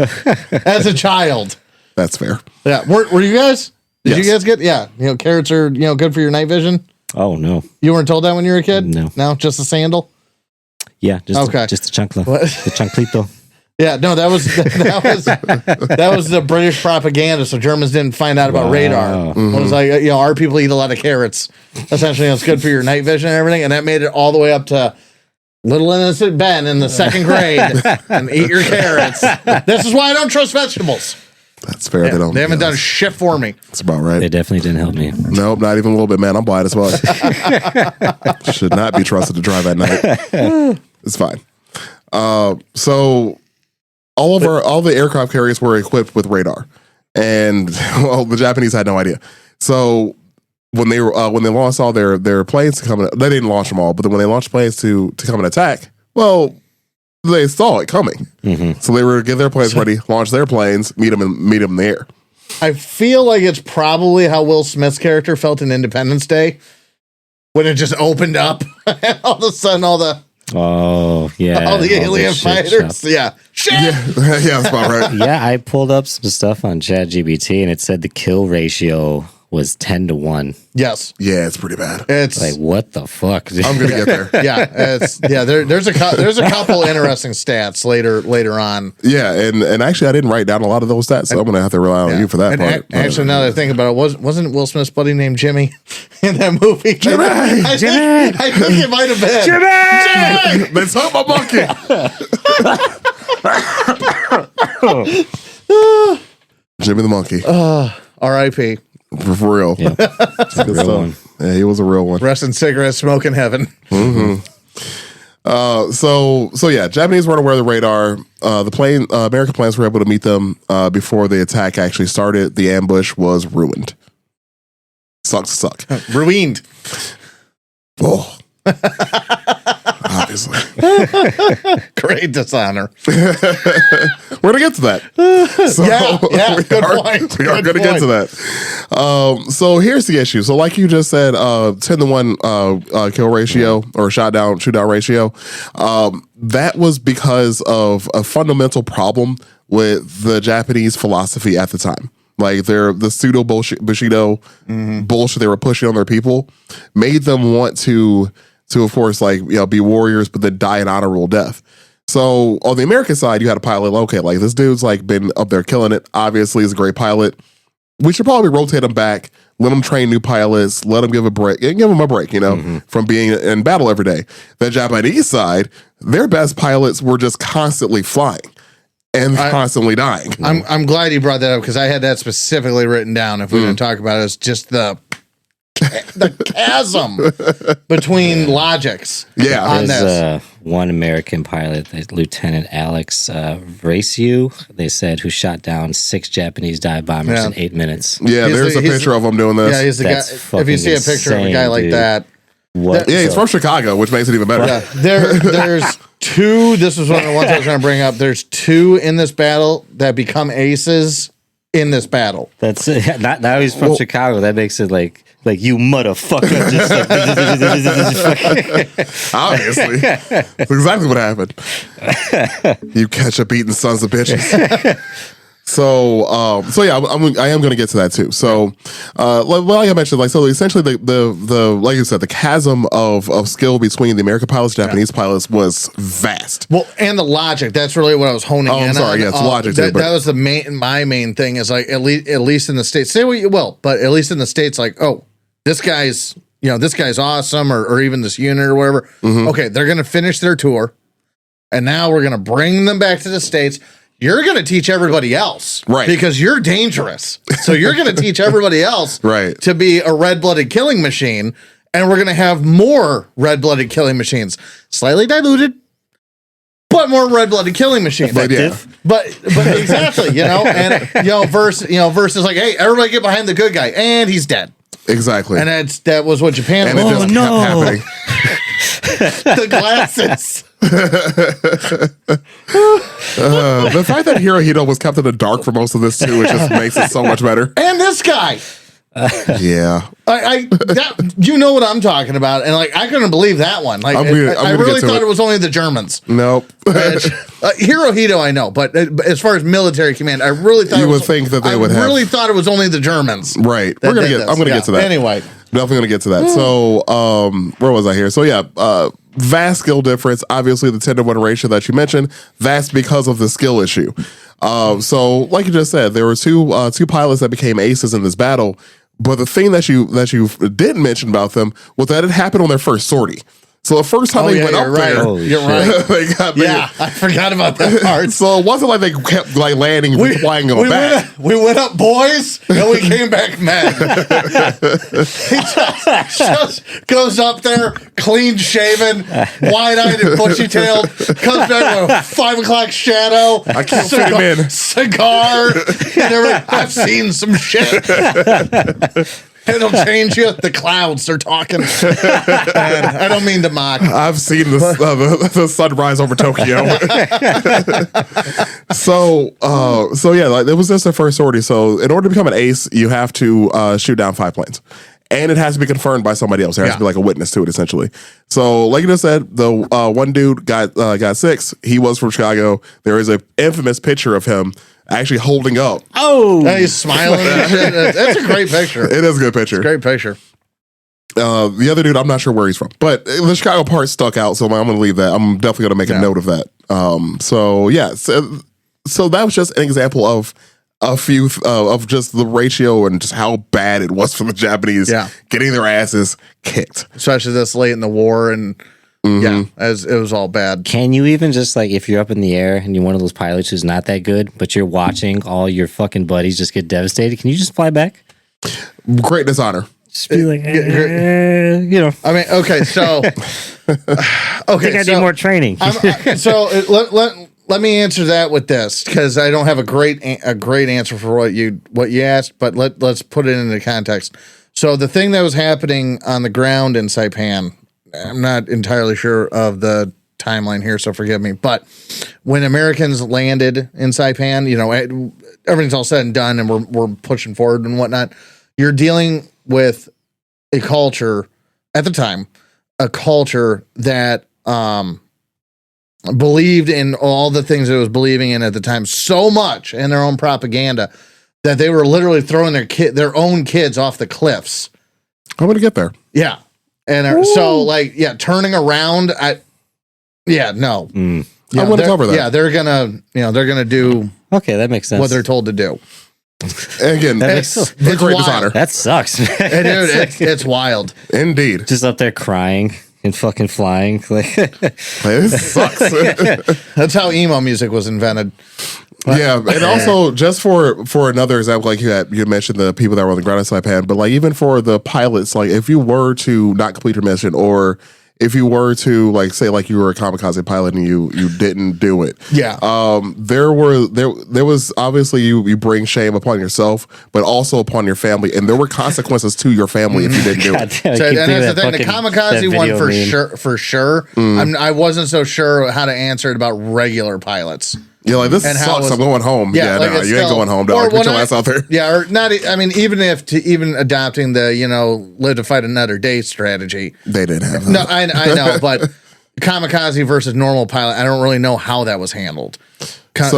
as a child. That's fair. Yeah. Were you guys? Did you guys get? Yeah. Carrots are, good for your night vision. Oh, no. You weren't told that when you were a kid? No. No? Just a sandal? Yeah. Just the chancla. The chanclito. Yeah, no, that was the British propaganda, so Germans didn't find out about radar. It was like, our people eat a lot of carrots. Essentially, it's good for your night vision and everything, and that made it all the way up to little innocent Ben in the second grade and eat your carrots. This is why I don't trust vegetables. That's fair. Yeah, they haven't done shit for me. That's about right. They definitely didn't help me. Nope, not even a little bit, man. I'm blind as well. Should not be trusted to drive at night. It's fine. So all the aircraft carriers were equipped with radar, and the Japanese had no idea. So when they launched all their planes to come, they didn't launch them all, but then when they launched planes to come and attack, well, they saw it coming. So they were get their planes ready, launch their planes, meet them in the air. I feel like it's probably how Will Smith's character felt in Independence Day when it just opened up and all of a sudden all the alien fighters. Yeah. Shit. Yeah, that's about right. Yeah, I pulled up some stuff on ChatGPT and it said the kill ratio was 10-1. Yes. Yeah, it's pretty bad. It's like, what the fuck? I'm gonna get there. There's a couple interesting stats later on. Yeah, and actually I didn't write down a lot of those stats, so I'm gonna have to rely on you for that part. Actually, now that I think about it, wasn't Will Smith's buddy named Jimmy in that movie? Jimmy! I think it might have been. Jimmy! Let's hurt my monkey. Jimmy the monkey. R.I.P. For real. Yeah. It's a real one. Yeah, he was a real one. Rest in cigarette smoke in heaven. So yeah, Japanese weren't aware of the radar. American planes were able to meet them before the attack actually started. The ambush was ruined. Sucks to suck. Ruined. Oh. Obviously. Great dishonor. We're going to get to that. So we are going to get to that. So here's the issue. So like you just said, 10-1 kill ratio or shootout ratio. That was because of a fundamental problem with the Japanese philosophy at the time. Like the pseudo Bushido bullshit they were pushing on their people made them want to of course, be warriors, but then die an honorable death. So on the American side, you had a pilot. Okay, like this dude's been up there killing it. Obviously, he's a great pilot. We should probably rotate him back, let him train new pilots, let him give a break, from being in battle every day. The Japanese side, their best pilots were just constantly flying and constantly dying. I'm glad you brought that up because I had that specifically written down. If we're going to talk about it, it's just the chasm between logics. Yeah, on there's one American pilot, Lieutenant Alex Vraciu, they said, who shot down 6 Japanese dive bombers in 8 minutes. Yeah, there's a picture of him doing this. Yeah, he's the guy. If you see a picture of a guy like that, What? Yeah, he's from Chicago, which makes it even better. Yeah, there's two. This is one of the ones I was going to bring up. There's two in this battle that become aces in this battle. That's not now he's from Chicago. That makes it like you motherfucker. Just Obviously, that's exactly what happened. You catch up eating sons of bitches. So yeah, I am going to get to that too. So, like I mentioned, so essentially the like you said, the chasm of skill between the American pilots, Japanese pilots was vast. Well, and the logic, that's really what I was honing in on. Sorry, yeah, it's logic too. That was my main thing is like, at least in the States, say what you will, but at least in the States, like, oh, this guy's awesome, or even this unit or whatever. Mm-hmm. Okay, they're going to finish their tour, and now we're going to bring them back to the States. You're going to teach everybody else, right? Because you're dangerous. So you're going to teach everybody else, right, to be a red-blooded killing machine, and we're going to have more red-blooded killing machines, slightly diluted, but more red-blooded killing machines. But exactly, versus like, hey, everybody get behind the good guy, and he's dead. Exactly, and that was what Japan. And it just kept happening. The glasses. The fact that Hirohito was kept in the dark for most of this too, it just makes it so much better. And this guy. Yeah, you know what I'm talking about, and like I couldn't believe that one. Like I really thought it was only the Germans. Nope. Hirohito, I know, but as far as military command, I really thought you would think that they would have. I really thought it was only the Germans. Right. I'm gonna get to that anyway. Definitely gonna get to that. So, where was I here? So yeah, vast skill difference. Obviously, the 10-to-1 ratio that you mentioned, vast because of the skill issue. So, like you just said, there were two pilots that became aces in this battle. But the thing that you didn't mention about them was that it happened on their first sortie. So the first time they went up there, you're right. I forgot about that part. So it wasn't like they kept like landing and flying on back. We went up boys and we came back men. He just goes up there, clean shaven, wide-eyed and bushy-tailed, comes back with a 5 o'clock shadow. I can't fit him in. Cigar. I've seen some shit. It'll change you. The clouds are talking. I don't mean to mock. I've seen the sunrise over Tokyo. So yeah, like it was just their first sortie. So in order to become an ace, you have to shoot down 5 planes. And it has to be confirmed by somebody else. There has to be like a witness to it, essentially. So, like you just said, the one dude got 6. He was from Chicago. There is an infamous picture of him actually holding up. Oh, he's smiling. That's a great picture. It is a good picture. Great picture. The other dude, I'm not sure where he's from, but the Chicago part stuck out, so I'm going to leave that. I'm definitely going to make a note of that. So that was just an example of a few of just the ratio and just how bad it was for the Japanese getting their asses kicked, especially this late in the war. And as it was all bad. Can you even just like, if you're up in the air and you're one of those pilots who's not that good, but you're watching all your fucking buddies just get devastated, can you just fly back? Great dishonor. Just be like, you know. I mean, okay, so I think I need more training. Let me answer that with this, because I don't have a great answer for what you asked, but let's put it into context. So the thing that was happening on the ground in Saipan, I'm not entirely sure of the timeline here, so forgive me, but when Americans landed in Saipan, everything's all said and done, and we're pushing forward and whatnot. You're dealing with a culture at the time, that believed in all the things it was believing in at the time so much in their own propaganda that they were literally throwing their own kids off the cliffs. I'm going to get there. Yeah. And turning around. No. I'm going to cover that. Yeah. They're going to do. Okay. That makes sense. What they're told to do. And again, it's great dishonor. That sucks. Dude, it's wild. Indeed. Just up there crying and fucking flying. This sucks. That's how emo music was invented. Yeah, and also just for another example, like you mentioned the people that were on the ground in Saipan, but like even for the pilots, like if you were to not complete your mission, or if you were to like say like you were a kamikaze pilot and you didn't do it. Yeah. There was obviously you bring shame upon yourself, but also upon your family, and there were consequences to your family if you didn't do it. So, and that's the thing. The kamikaze one for sure. I wasn't so sure how to answer it about regular pilots. Yeah, like this sucks. I'm going home. Yeah, like no, you ain't going home, dog. Get your ass out there. Yeah, or not. I mean, even adopting the live to fight another day strategy, they didn't have that. No, I know, but kamikaze versus normal pilot, I don't really know how that was handled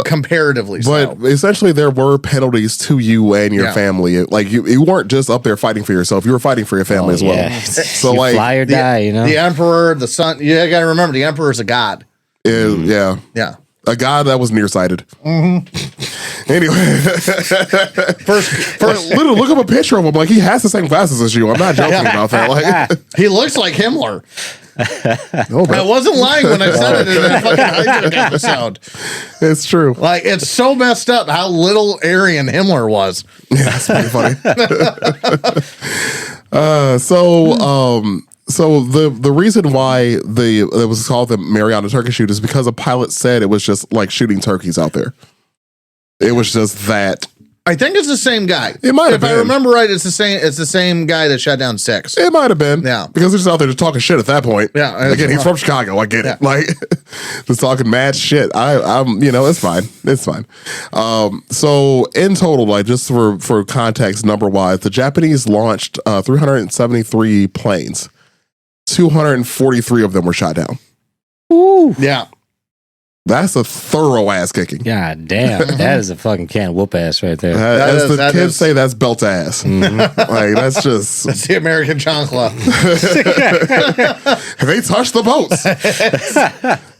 comparatively. But essentially, there were penalties to you and your family. Like you weren't just up there fighting for yourself; you were fighting for your family as well. So you fly or die. The emperor, the sun. You got to remember, the emperor is a god. Yeah. A god that was nearsighted. Anyway, first, literally look up a picture of him. Like he has the same glasses as you. I'm not joking about that. Like he looks like Himmler. I wasn't lying when I said it in that fucking Hydra episode. It's true. Like it's so messed up how little Aryan Himmler was. Yeah, that's pretty funny. So the reason why it was called the Mariana turkey shoot is because a pilot said it was just like shooting turkeys out there. It was just that. I think it's the same guy. It might have been. If I remember right, it's the same guy that shot down 6. It might have been. Yeah. Because they're just out there just talking shit at that point. Yeah. Again, he's from Chicago. I get it. Like just talking mad shit. I'm it's fine. It's fine. So in total, like just for context number wise, the Japanese launched 373 planes. 243 of them were shot down. Ooh. Yeah. That's a thorough ass kicking. God damn. That is a fucking can whoop ass right there. As the kids say, that's belt ass. Mm-hmm. Like, that's just... That's the American chancla. They touch the boats.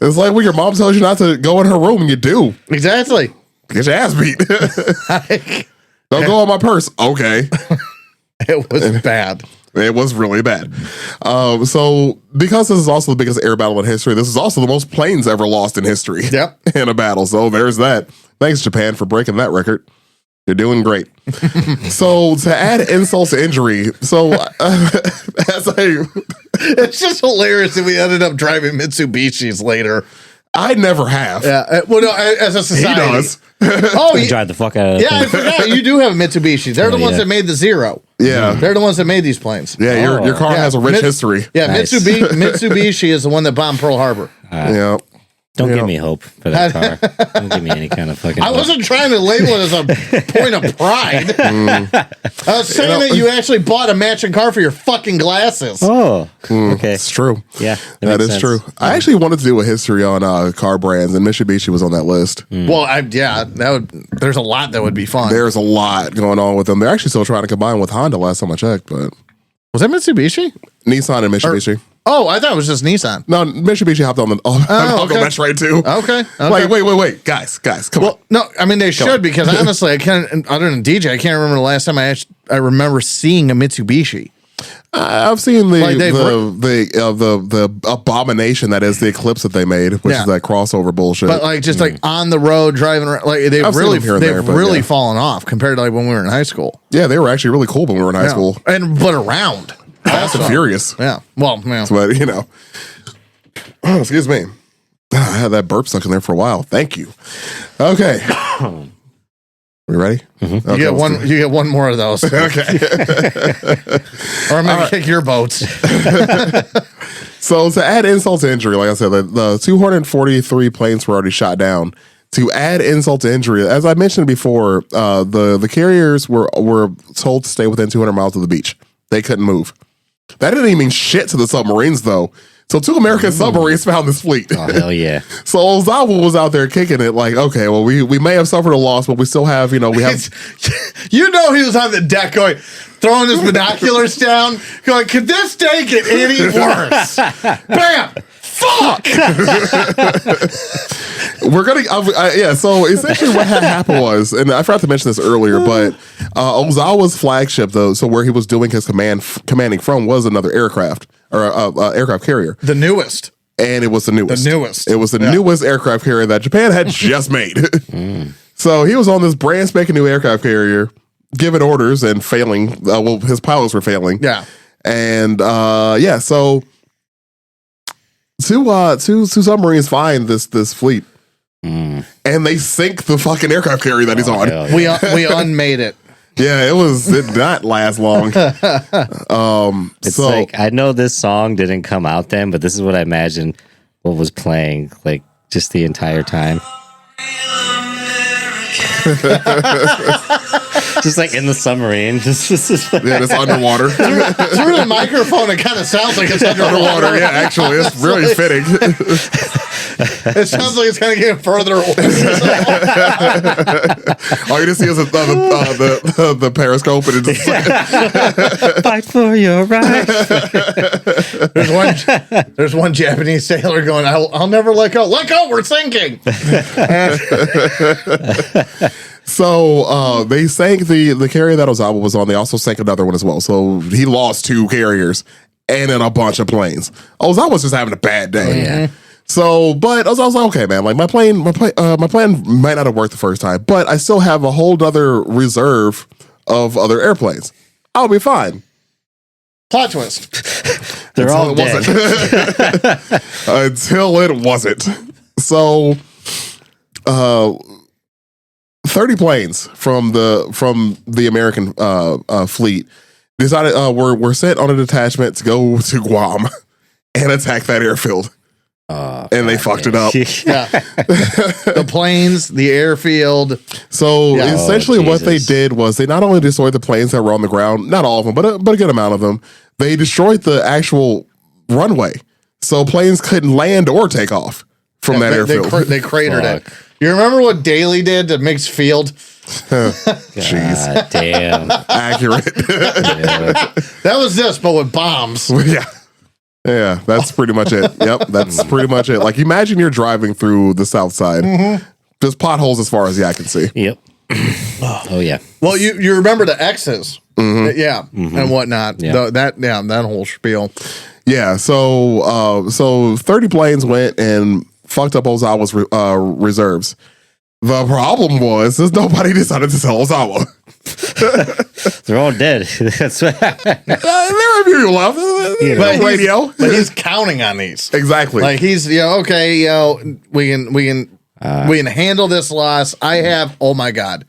It's like when your mom tells you not to go in her room and you do. Exactly. Get your ass beat. Don't go on my purse. Okay. It was bad. It was really bad. So because this is also the biggest air battle in history, this is also the most planes ever lost in history. Yep. In a battle. So there's that. Thanks, Japan, for breaking that record. You're doing great. So to add insult to injury, it's just hilarious that we ended up driving Mitsubishis later. I never have. Yeah. Well, no, as a society. He does. Oh, you drive the fuck out of it. Yeah, I forgot. You do have a Mitsubishi. They're the ones that made the Zero. Yeah. They're the ones that made these planes. Yeah, your car has a rich history. Yeah, Nice. Mitsubishi is the one that bombed Pearl Harbor. Yeah. Don't give me hope for that car. Don't give me any kind of fucking I wasn't trying to label it as a point of pride. I was saying that you actually bought a matching car for your fucking glasses. Oh, okay. It's true. Yeah, that is true. I actually wanted to do a history on car brands, and Mitsubishi was on that list. Well, there's a lot that would be fun. There's a lot going on with them. They're actually still trying to combine with Honda last time I checked, but was that Mitsubishi? Nissan and Mitsubishi. I thought it was just Nissan. No, Mitsubishi hopped on the mesh right too. Okay. Like, wait, guys, come on. No, I mean they should because honestly, I can't. Other than DJ, I can't remember the last time I remember seeing a Mitsubishi. I've seen the abomination that is the Eclipse that they made, which is that crossover bullshit. But like just like on the road driving around, like they've really fallen off compared to like when we were in high school. Yeah, they were actually really cool when we were in high school, but around. Fast and Furious. Yeah. Well, yeah. But, excuse me. I had that burp stuck in there for a while. Thank you. Okay. We ready? Mm-hmm. Okay, you get one more of those. Okay. Or I'm going to kick your boats. So to add insult to injury, like I said, the 243 planes were already shot down. To add insult to injury, as I mentioned before, the carriers were told to stay within 200 miles of the beach. They couldn't move. That didn't even mean shit to the submarines, though. So 2 American submarines found this fleet. Oh, hell yeah. So Ozawa was out there kicking it like, okay, well, we may have suffered a loss, but we still have, we have... he was on the deck going, throwing his binoculars down, going, could this day get any worse? Bam! Fuck! We're gonna, so essentially what had happened was, and I forgot to mention this earlier, but Ozawa's flagship, though, so where he was doing his commanding from was another aircraft, or aircraft carrier. The newest. And it was the newest. It was the newest aircraft carrier that Japan had just made. So he was on this brand spanking new aircraft carrier, giving orders and failing. His pilots were failing. Yeah. And, so two submarines find this fleet, and they sink the fucking aircraft carrier that he's on. Yeah. We unmade it. Yeah, it did not last long. It's like, I know this song didn't come out then, but this is what I imagine what was playing like just the entire time. Just like in the submarine, just it's underwater. Through the microphone, it kind of sounds like it's underwater. Yeah, actually, it's really fitting. It sounds like it's kind of getting further away. All you just see is the periscope, and it's just fight for your right. There's one Japanese sailor going, I'll never let go. Let go, we're sinking. So they sank the carrier that Ozawa was on. They also sank another one as well. So he lost 2 carriers and then a bunch of planes. Ozawa was just having a bad day. Yeah. So, but I was like, okay, man, like my plan might not have worked the first time, but I still have a whole other reserve of other airplanes. I'll be fine. Plot twist. They're all dead. Until it wasn't. So, 30 planes from the American fleet decided were sent on a detachment to go to Guam and attack that airfield. And they fucked it up. Yeah. The planes, the airfield. So essentially what they did was they not only destroyed the planes that were on the ground, not all of them, but a good amount of them, they destroyed the actual runway. So planes couldn't land or take off from that airfield. They cratered it. You remember what Daly did to Mixed Field? Jeez. Damn. Accurate. That was this, but with bombs. Yeah. Yeah, that's pretty much it. Yep, that's pretty much it. Like, imagine you're driving through the south side. Mm-hmm. Just potholes as far as the eye can see. Yep. Oh, yeah. Well, you remember the X's. Mm-hmm. Yeah, and whatnot. Yeah. That whole spiel. Yeah, so 30 planes went and fucked up Ozawa's reserves. The problem was nobody decided to sell Ozawa. They're all dead. That's what happened. There are people left. But Radio. But he's counting on these. Exactly. Like he's okay, we can handle this loss. I have my God.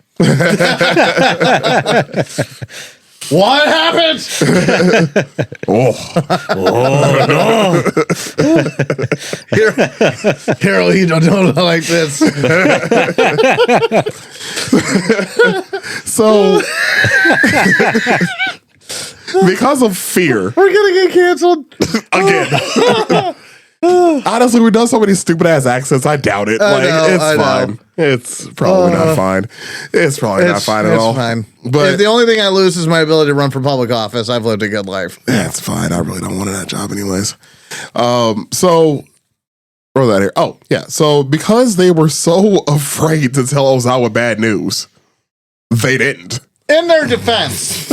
What happened? Oh no. Harold, you don't like this. So because of fear, We're gonna get canceled again. Honestly, we've done so many stupid ass accents. I doubt it. It's fine. It's probably not fine. It's probably not fine at all. Fine. But if the only thing I lose is my ability to run for public office, I've lived a good life. That's fine. I really don't want that job anyways. So throw that here. Oh, yeah. So because they were so afraid to tell Ozawa bad news, they didn't. In their defense,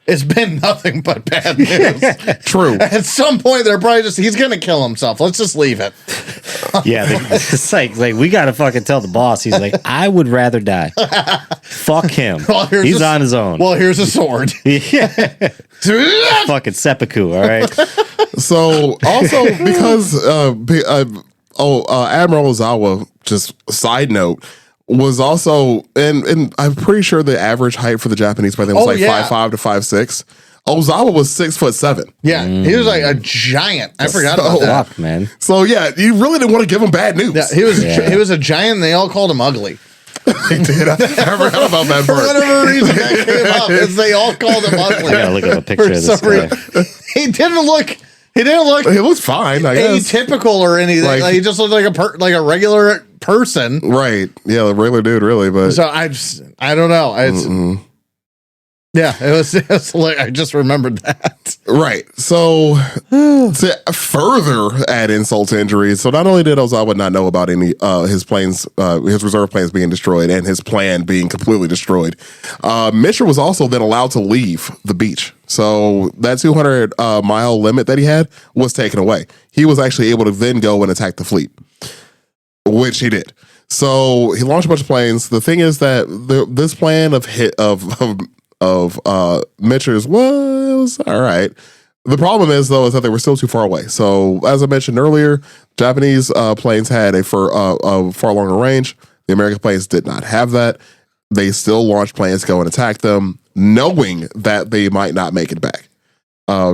it's been nothing but bad news. True. At some point, they're probably he's going to kill himself. Let's just leave it. Yeah, it's like we got to fucking tell the boss. He's like, I would rather die. Fuck him. Well, he's on his own. Well, here's a sword. Yeah. Fucking seppuku, all right? So also because Admiral Ozawa, just a side note, was also, and I'm pretty sure the average height for the Japanese by then was 5'5" to 5'6". Ozawa was 6'7". Yeah, he was like a giant. I forgot about that. Fuck, man. So yeah, you really didn't want to give him bad news. Yeah, he was a giant. And they all called him ugly. He did. I forgot about that For part. whatever reason that came up, is they all called him ugly. I gotta look up a picture of this guy. He didn't look. He looks fine, I guess. atypical or anything. Like, he just looked like a regular person. Right. Yeah, the regular dude, really. But So I don't know. It was like I just remembered that. right. So to further add insult to injury, so not only did Ozawa not know about any his planes, his reserve planes being destroyed and his plan being completely destroyed, Mishra was also then allowed to leave the beach. So that 200 mile limit that he had was taken away. He was actually able to then go and attack the fleet, which he did. So he launched a bunch of planes. The thing is that this plan of Mishra's was all right. The problem is that they were still too far away. So as I mentioned earlier, Japanese planes had a far longer range. The American planes did not have that. They still launched planes to go and attack them, knowing that they might not make it back,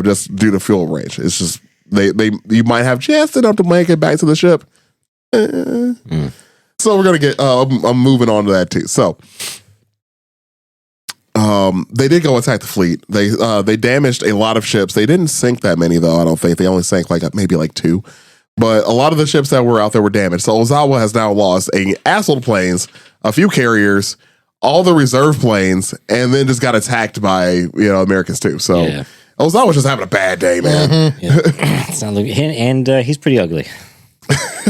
just due to fuel range. It's just you might have just enough to make it back to the ship. So we're gonna get. I'm moving on to that too. So. They did go attack the fleet. They damaged a lot of ships. They didn't sink that many though. I don't think they only sank maybe 2. But a lot of the ships that were out there were damaged. So Ozawa has now lost a assload of planes, a few carriers, all the reserve planes, and then just got attacked by Americans too. So Ozawa's just having a bad day, man. Mm-hmm. Yeah. It's not looking, and he's pretty ugly.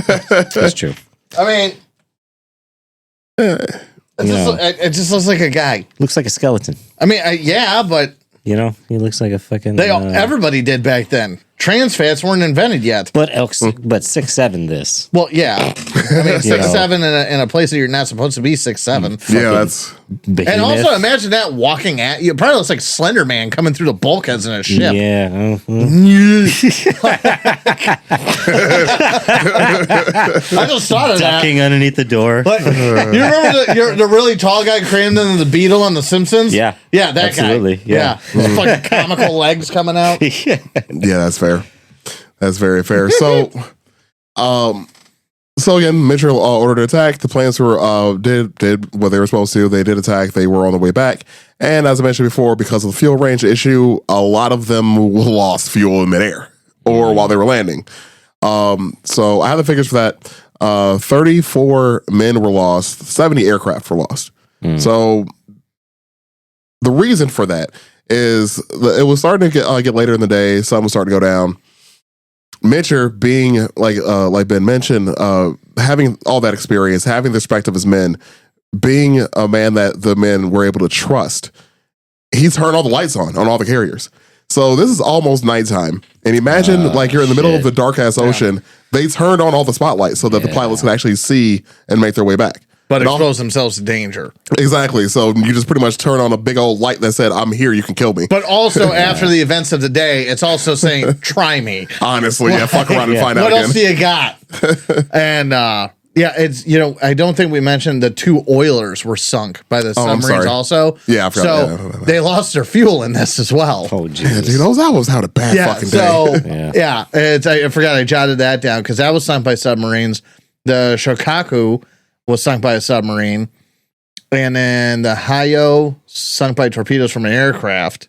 That's true. I mean, it just looks like a guy. Looks like a skeleton. I mean, but he looks like a fucking. Everybody did back then. Trans fats weren't invented yet. But 6'7" this. Well, yeah. I mean, 6'7" in a place that you're not supposed to be 6'7". Yeah, that's. Behemoth. And also imagine that walking at you. It probably looks like Slender Man coming through the bulkheads in a ship. Yeah. I just thought of Ducking underneath the door. But, you remember the really tall guy crammed into the Beetle on The Simpsons? Yeah. Yeah, that absolutely. guy. Yeah. With fucking comical legs coming out. Yeah, that's fair. That's very fair. So, again, Mitchell ordered to attack. The planes were did what they were supposed to. They did attack. They were on the way back. And as I mentioned before, because of the fuel range issue, a lot of them lost fuel in midair or while they were landing. So I have the figures for that. 34 men were lost. 70 aircraft were lost. So the reason for that is it was starting to get later in the day. Sun was starting to go down. Mitcher being like Ben mentioned, having all that experience, having the respect of his men, being a man that the men were able to trust, he turned all the lights on all the carriers. So this is almost nighttime. And imagine you're in the middle of the dark ass ocean. Yeah. They turned on all the spotlights so that the pilots can actually see and make their way back. But expose themselves to danger. Exactly. So you just pretty much turn on a big old light that said, I'm here, you can kill me. But also after the events of the day, it's also saying, try me. Honestly, fuck around and find out what again. What else do you got? And it's, I don't think we mentioned the 2 oilers were sunk by the submarines also. Yeah, I forgot. So they lost their fuel in this as well. Oh, Jesus. Yeah, dude, that was had a bad fucking day. I forgot I jotted that down because that was sunk by submarines. The Shokaku was sunk by a submarine, and then the Hayo sunk by torpedoes from an aircraft.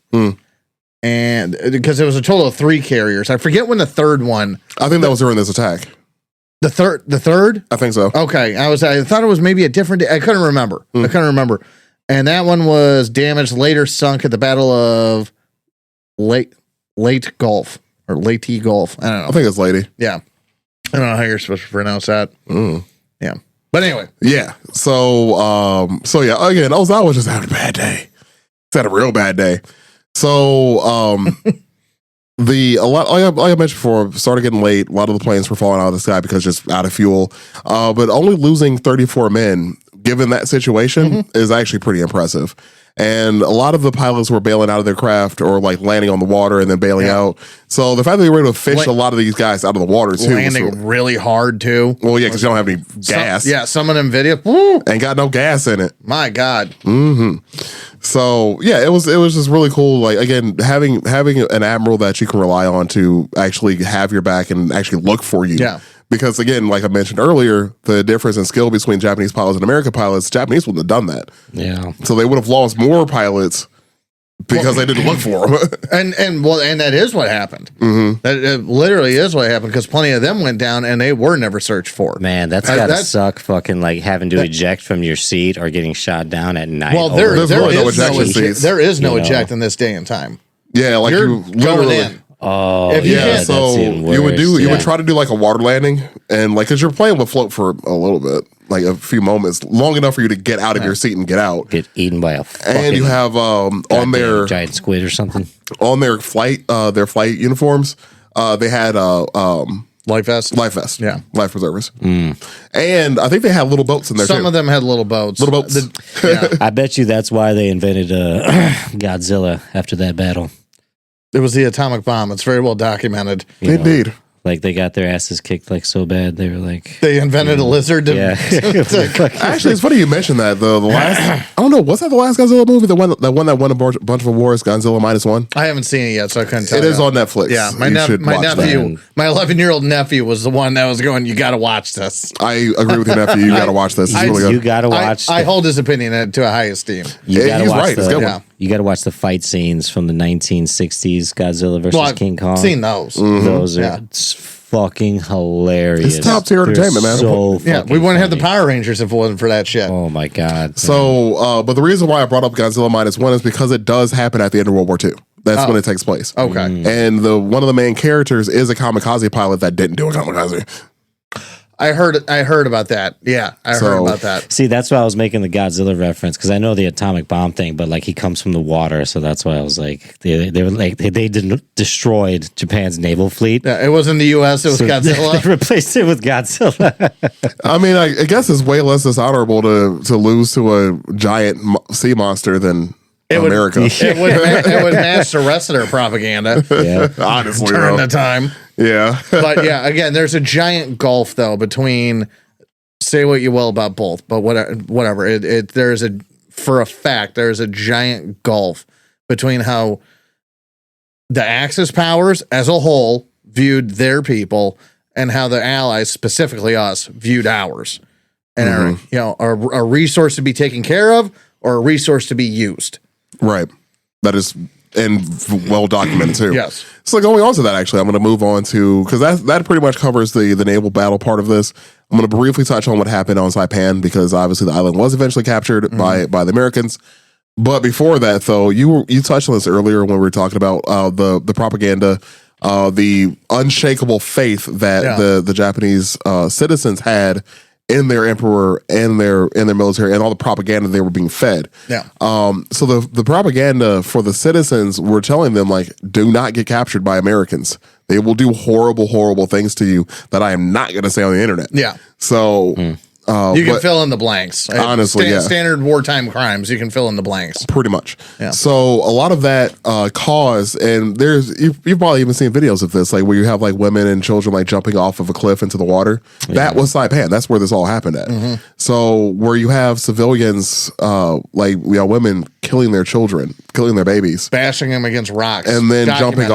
And because it was a total of 3 carriers. I forget when the third one. I think that was during this attack. The third? I think so. Okay. I thought it was maybe a different day. I couldn't remember. And that one was damaged, later sunk at the Battle of Leyte Gulf. Or Leyte Gulf. I don't know. I think it's Lady. Yeah. I don't know how you're supposed to pronounce that. Yeah. But anyway. Yeah. So yeah, again, Ozawa was just having a bad day. He's had a real bad day. So like I mentioned before, started getting late. A lot of the planes were falling out of the sky because just out of fuel. But only losing 34 men, given that situation, is actually pretty impressive. And a lot of the pilots were bailing out of their craft or landing on the water and then bailing out. So the fact that they were able to fish a lot of these guys out of the water too. Landing really hard too. Well, yeah, because you don't have any gas. Some of them video. Ain't got no gas in it. My God. So yeah, it was just really cool. Like again, having an admiral that you can rely on to actually have your back and actually look for you. Yeah. Because again, like I mentioned earlier, the difference in skill between Japanese pilots and American pilots, Japanese wouldn't have done that. Yeah. So they would have lost more pilots because they didn't look for them. and that is what happened. That literally is what happened because plenty of them went down and they were never searched for. Man, that's gotta suck. Fucking having to eject from your seat or getting shot down at night. Well, there is no eject in this day and time. Yeah, like you're you literally going in. Oh, yeah. So you would try to do like a water landing and because your plane would float for a little bit, like a few moments, long enough for you to get out of your seat and get out. Get eaten by a and you have on their giant squid or something on their flight uniforms. They had life vest, yeah, life preservers, and I think they had little boats in there. Some of them had little boats. I bet you that's why they invented Godzilla after that battle. It was the atomic bomb. It's very well documented. Indeed. Like they got their asses kicked like so bad. They were like, They invented a lizard. Actually, it's funny you mentioned that. The last, I don't know, was that the last Godzilla movie? The one that won a bunch of awards, Godzilla -1? I haven't seen it yet, so I couldn't tell It you. is on Netflix. Yeah, my You should nephew, watch that. my 11-year-old nephew was the one that was going, you got to watch this. I agree with your nephew. You got to watch this. It's really good. you got to watch. I hold his opinion to a high esteem. You Yeah, got to he's watch right. It's a good one. You got to watch the fight scenes from the 1960s Godzilla versus Well, I've King Kong. seen those. Those are Yeah. fucking hilarious. It's top tier They're entertainment, man. So Yeah, we fucking wouldn't have the funny. Power Rangers if it wasn't for that shit. Oh my god. So, but the reason why I brought up Godzilla -1 is because it does happen at the end of World War II. That's when it takes place. Okay. And one of the main characters is a kamikaze pilot that didn't do a kamikaze. I heard about that. Yeah, I heard about that. See, that's why I was making the Godzilla reference because I know the atomic bomb thing, but like he comes from the water, so that's why I was like, they were like they destroyed Japan's naval fleet. Yeah, it wasn't the U.S. It was So Godzilla. They replaced it with Godzilla. I mean, I guess it's way less dishonorable to lose to a giant sea monster than America. It would match the rest of their propaganda Yeah. Honestly, during though. the time. Yeah. But yeah, again, there's a giant gulf though between. Say what you will about both, but whatever. There's for a fact there's a giant gulf between how the Axis powers as a whole viewed their people and how the Allies, specifically us, viewed ours, and are a resource to be taken care of or a resource to be used. Right. That is well documented too. Yes. So going on to that, actually, I'm going to move on to because that pretty much covers the naval battle part of this. I'm going to briefly touch on what happened on Saipan because obviously the island was eventually captured by the Americans. But before that, though, you touched on this earlier when we were talking about the propaganda, the unshakable faith that the Japanese citizens had in their emperor and their military and all the propaganda they were being fed. Yeah. So the propaganda for the citizens were telling them like, do not get captured by Americans. They will do horrible, horrible things to you that I am not going to say on the internet. Yeah. So You can fill in the blanks. Honestly, yeah. Standard wartime crimes, you can fill in the blanks. pretty much. Yeah. So a lot of that caused, and you've probably even seen videos of this, like where you have like women and children like jumping off of a cliff into the water. Yeah. That was Saipan. That's where this all happened at. So where you have civilians, like women killing their children, killing their babies, Bashing them against rocks. and then Documented.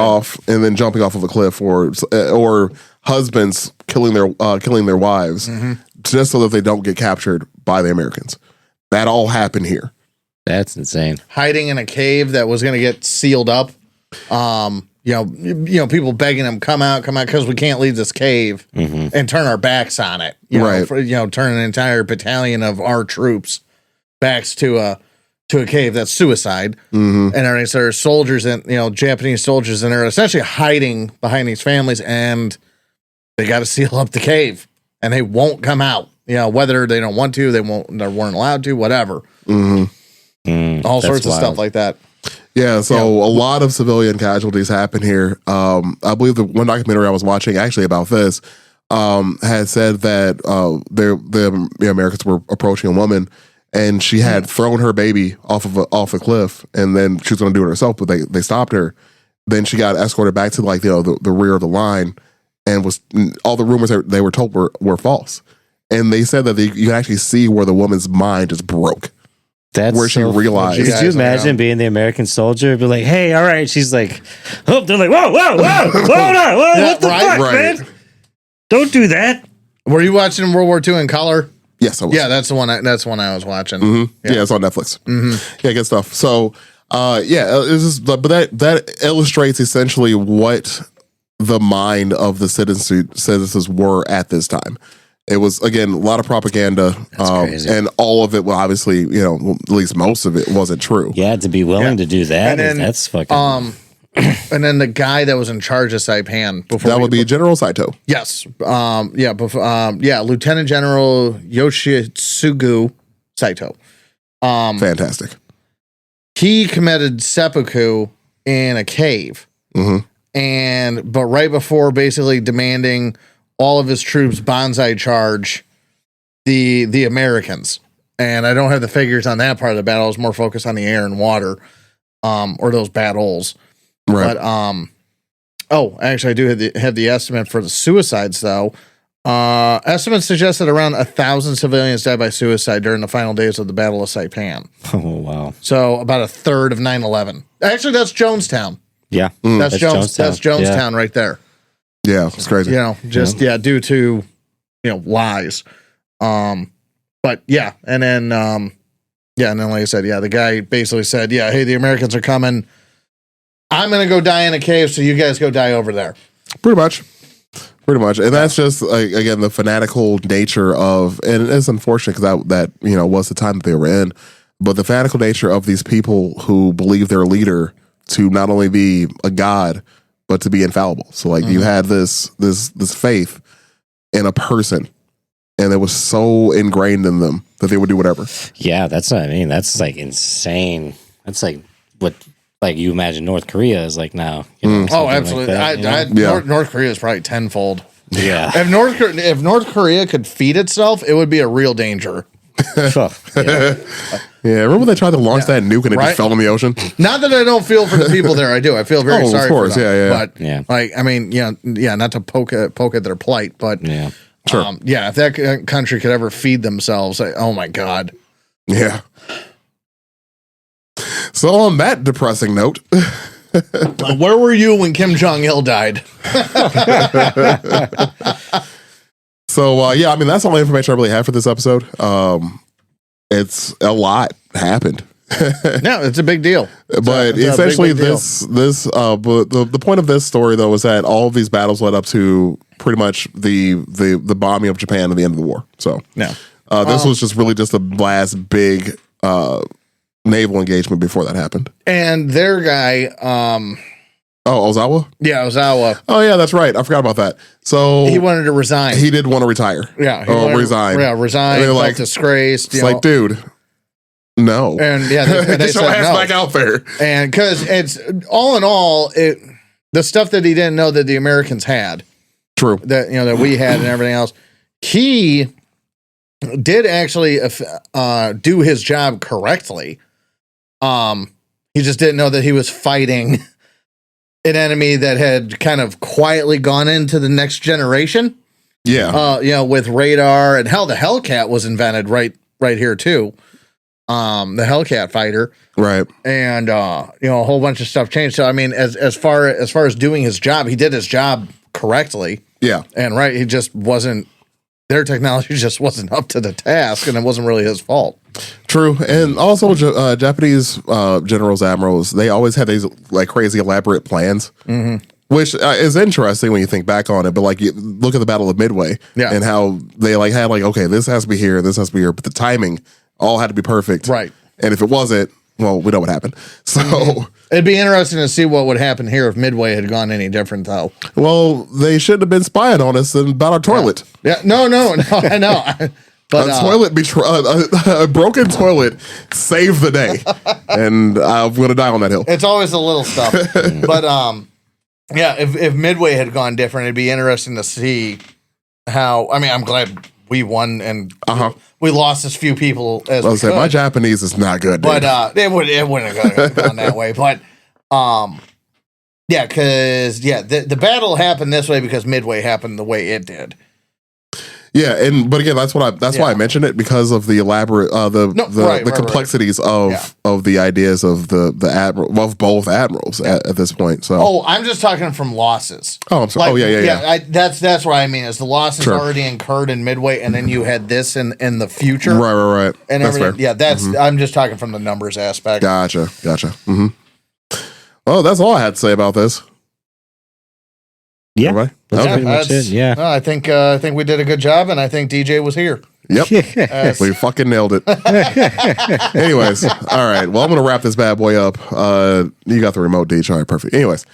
jumping off of a cliff, or husbands killing their wives just so that they don't get captured by the Americans. That all happened here. That's insane. Hiding in a cave that was going to get sealed up. People begging them, come out, because we can't leave this cave and turn our backs on it. Turn an entire battalion of our troops backs to a cave. That's suicide. And everything. So there's soldiers and Japanese soldiers, and they're essentially hiding behind these families, and they got to seal up the cave, and they won't come out. Whether they don't want to, they weren't allowed to, whatever. All sorts of stuff like that. Yeah, so a lot of civilian casualties happen here. I believe the one documentary I was watching actually about this had said that the Americans were approaching a woman, and she had thrown her baby off a cliff, and then she was going to do it herself, but they stopped her. Then she got escorted back to the rear of the line, and all the rumors that they were told were false. And they said that you can actually see where the woman's mind just broke. That's where she realized. Could you imagine being the American soldier? Be like, hey, all right. She's like, oh, they're like, whoa, hold on. What the fuck, man? Don't do that. Were you watching World War II in color? Yes, I was. Yeah, that's the one. That's the one I was watching. Yeah, it's on Netflix. Yeah, good stuff. So, but that illustrates essentially what the mind of the citizens were at this time. It was, again, a lot of propaganda, and all of it, well, obviously, at least most of it wasn't true. Yeah, to be willing to do that, that's fucking... and then the guy that was in charge of Saipan before would be General Saito. Yes. Lieutenant General Yoshitsugu Saito. Fantastic. He committed seppuku in a cave. But right before basically demanding all of his troops bonsai charge the Americans. And I don't have the figures on that part of the battle. I was more focused on the air and water, or those battles. Right. But actually, I do have the estimate for the suicides though. Estimates suggest that around 1,000 civilians died by suicide during the final days of the Battle of Saipan. Oh wow! So about a third of 9/11. Actually, that's Jonestown. Yeah, that's Jonestown. That's Jonestown right there. Yeah, it's crazy. Due to lies. But yeah, and then and then like I said, the guy basically said, hey, the Americans are coming. I'm gonna go die in a cave, so you guys go die over there. Pretty much. And that's just like, again, the fanatical nature of, and it's unfortunate because that was the time that they were in, but the fanatical nature of these people who believe their leader to not only be a god, but to be infallible. So like you had this faith in a person, and it was so ingrained in them that they would do whatever. Yeah, that's what I mean. That's like insane. That's like what you imagine North Korea is like now. Absolutely. Like that, North Korea is probably tenfold. Yeah. If North Korea could feed itself, it would be a real danger. Remember when they tried to launch that nuke and it just fell in the ocean? Not that I don't feel for the people there. I do. I feel very sorry of course. for them. But not to poke at their plight, but sure. If that country could ever feed themselves, oh my God. Yeah. So on that depressing note, where were you when Kim Jong-il died? So that's all the information I really have for this episode. It's a lot happened. No, it's a big deal. But essentially, the point of this story though is that all of these battles led up to pretty much the bombing of Japan at the end of the war. So this was just really just the last big naval engagement before that happened. And their guy, Ozawa? Yeah, Ozawa. Oh yeah, that's right. I forgot about that. So he wanted to resign. He did want to retire. Yeah. Resign. Resign. Felt like disgraced. It's like, dude, no. And they get your ass back out there. And because it's all in all, the stuff that he didn't know that the Americans had. True. That we had and everything else. He did actually do his job correctly. He just didn't know that he was fighting an enemy that had kind of quietly gone into the next generation. Yeah. With radar, and hell, the Hellcat was invented right here too. The Hellcat fighter. Right. And a whole bunch of stuff changed. So I mean, as far as doing his job, he did his job correctly. Yeah. And he just wasn't, their technology just wasn't up to the task, and it wasn't really his fault. True. And also Japanese generals, admirals, they always had these like crazy elaborate plans, which is interesting when you think back on it. But like, you look at the Battle of Midway and how they like had like, okay, this has to be here, this has to be here, but the timing all had to be perfect. Right. And if it wasn't, well, we know what happened. So it'd be interesting to see what would happen here if Midway had gone any different, though. Well, they shouldn't have been spying on us about our toilet. Yeah. No, I know. But a broken toilet saved the day, and I'm gonna die on that hill. It's always the little stuff. But if Midway had gone different, it'd be interesting to see how. I mean, I'm glad we won and we lost as few people as we could. My Japanese is not good, but it wouldn't have gone that way. But because the battle happened this way because Midway happened the way it did. Yeah, but again, that's why I mentioned it, because of the elaborate the complexities of the ideas of the admiral, of both admirals at this point. So I'm just talking from losses. Oh, I'm sorry. Yeah. That's what I mean. Is the losses already incurred in Midway, and then you had this in the future, right, and that's everything. Fair. Yeah, I'm just talking from the numbers aspect. Gotcha. Mm-hmm. Well, that's all I had to say about this. Yeah, right? That's pretty much it. Yeah, no, I think we did a good job, and I think DJ was here. Yep, we fucking nailed it. Anyways, all right. Well, I'm gonna wrap this bad boy up. You got the remote, DJ. All right, perfect. Anyways,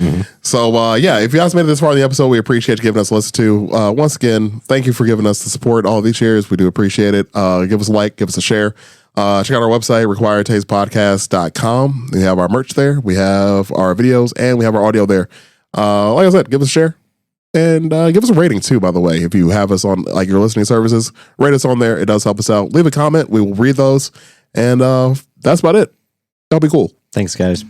so if you guys made it this far in the episode, we appreciate you giving us a listen to. Once again, thank you for giving us the support all these years. We do appreciate it. Give us a like, give us a share. Check out our website, requiredtastepodcast.com. We have our merch there. We have our videos, and we have our audio there. Like I said, give us a share. And give us a rating too, by the way. If you have us on like your listening services, rate us on there. It does help us out. Leave a comment. We will read those. And that's about it. That'll be cool. Thanks, guys.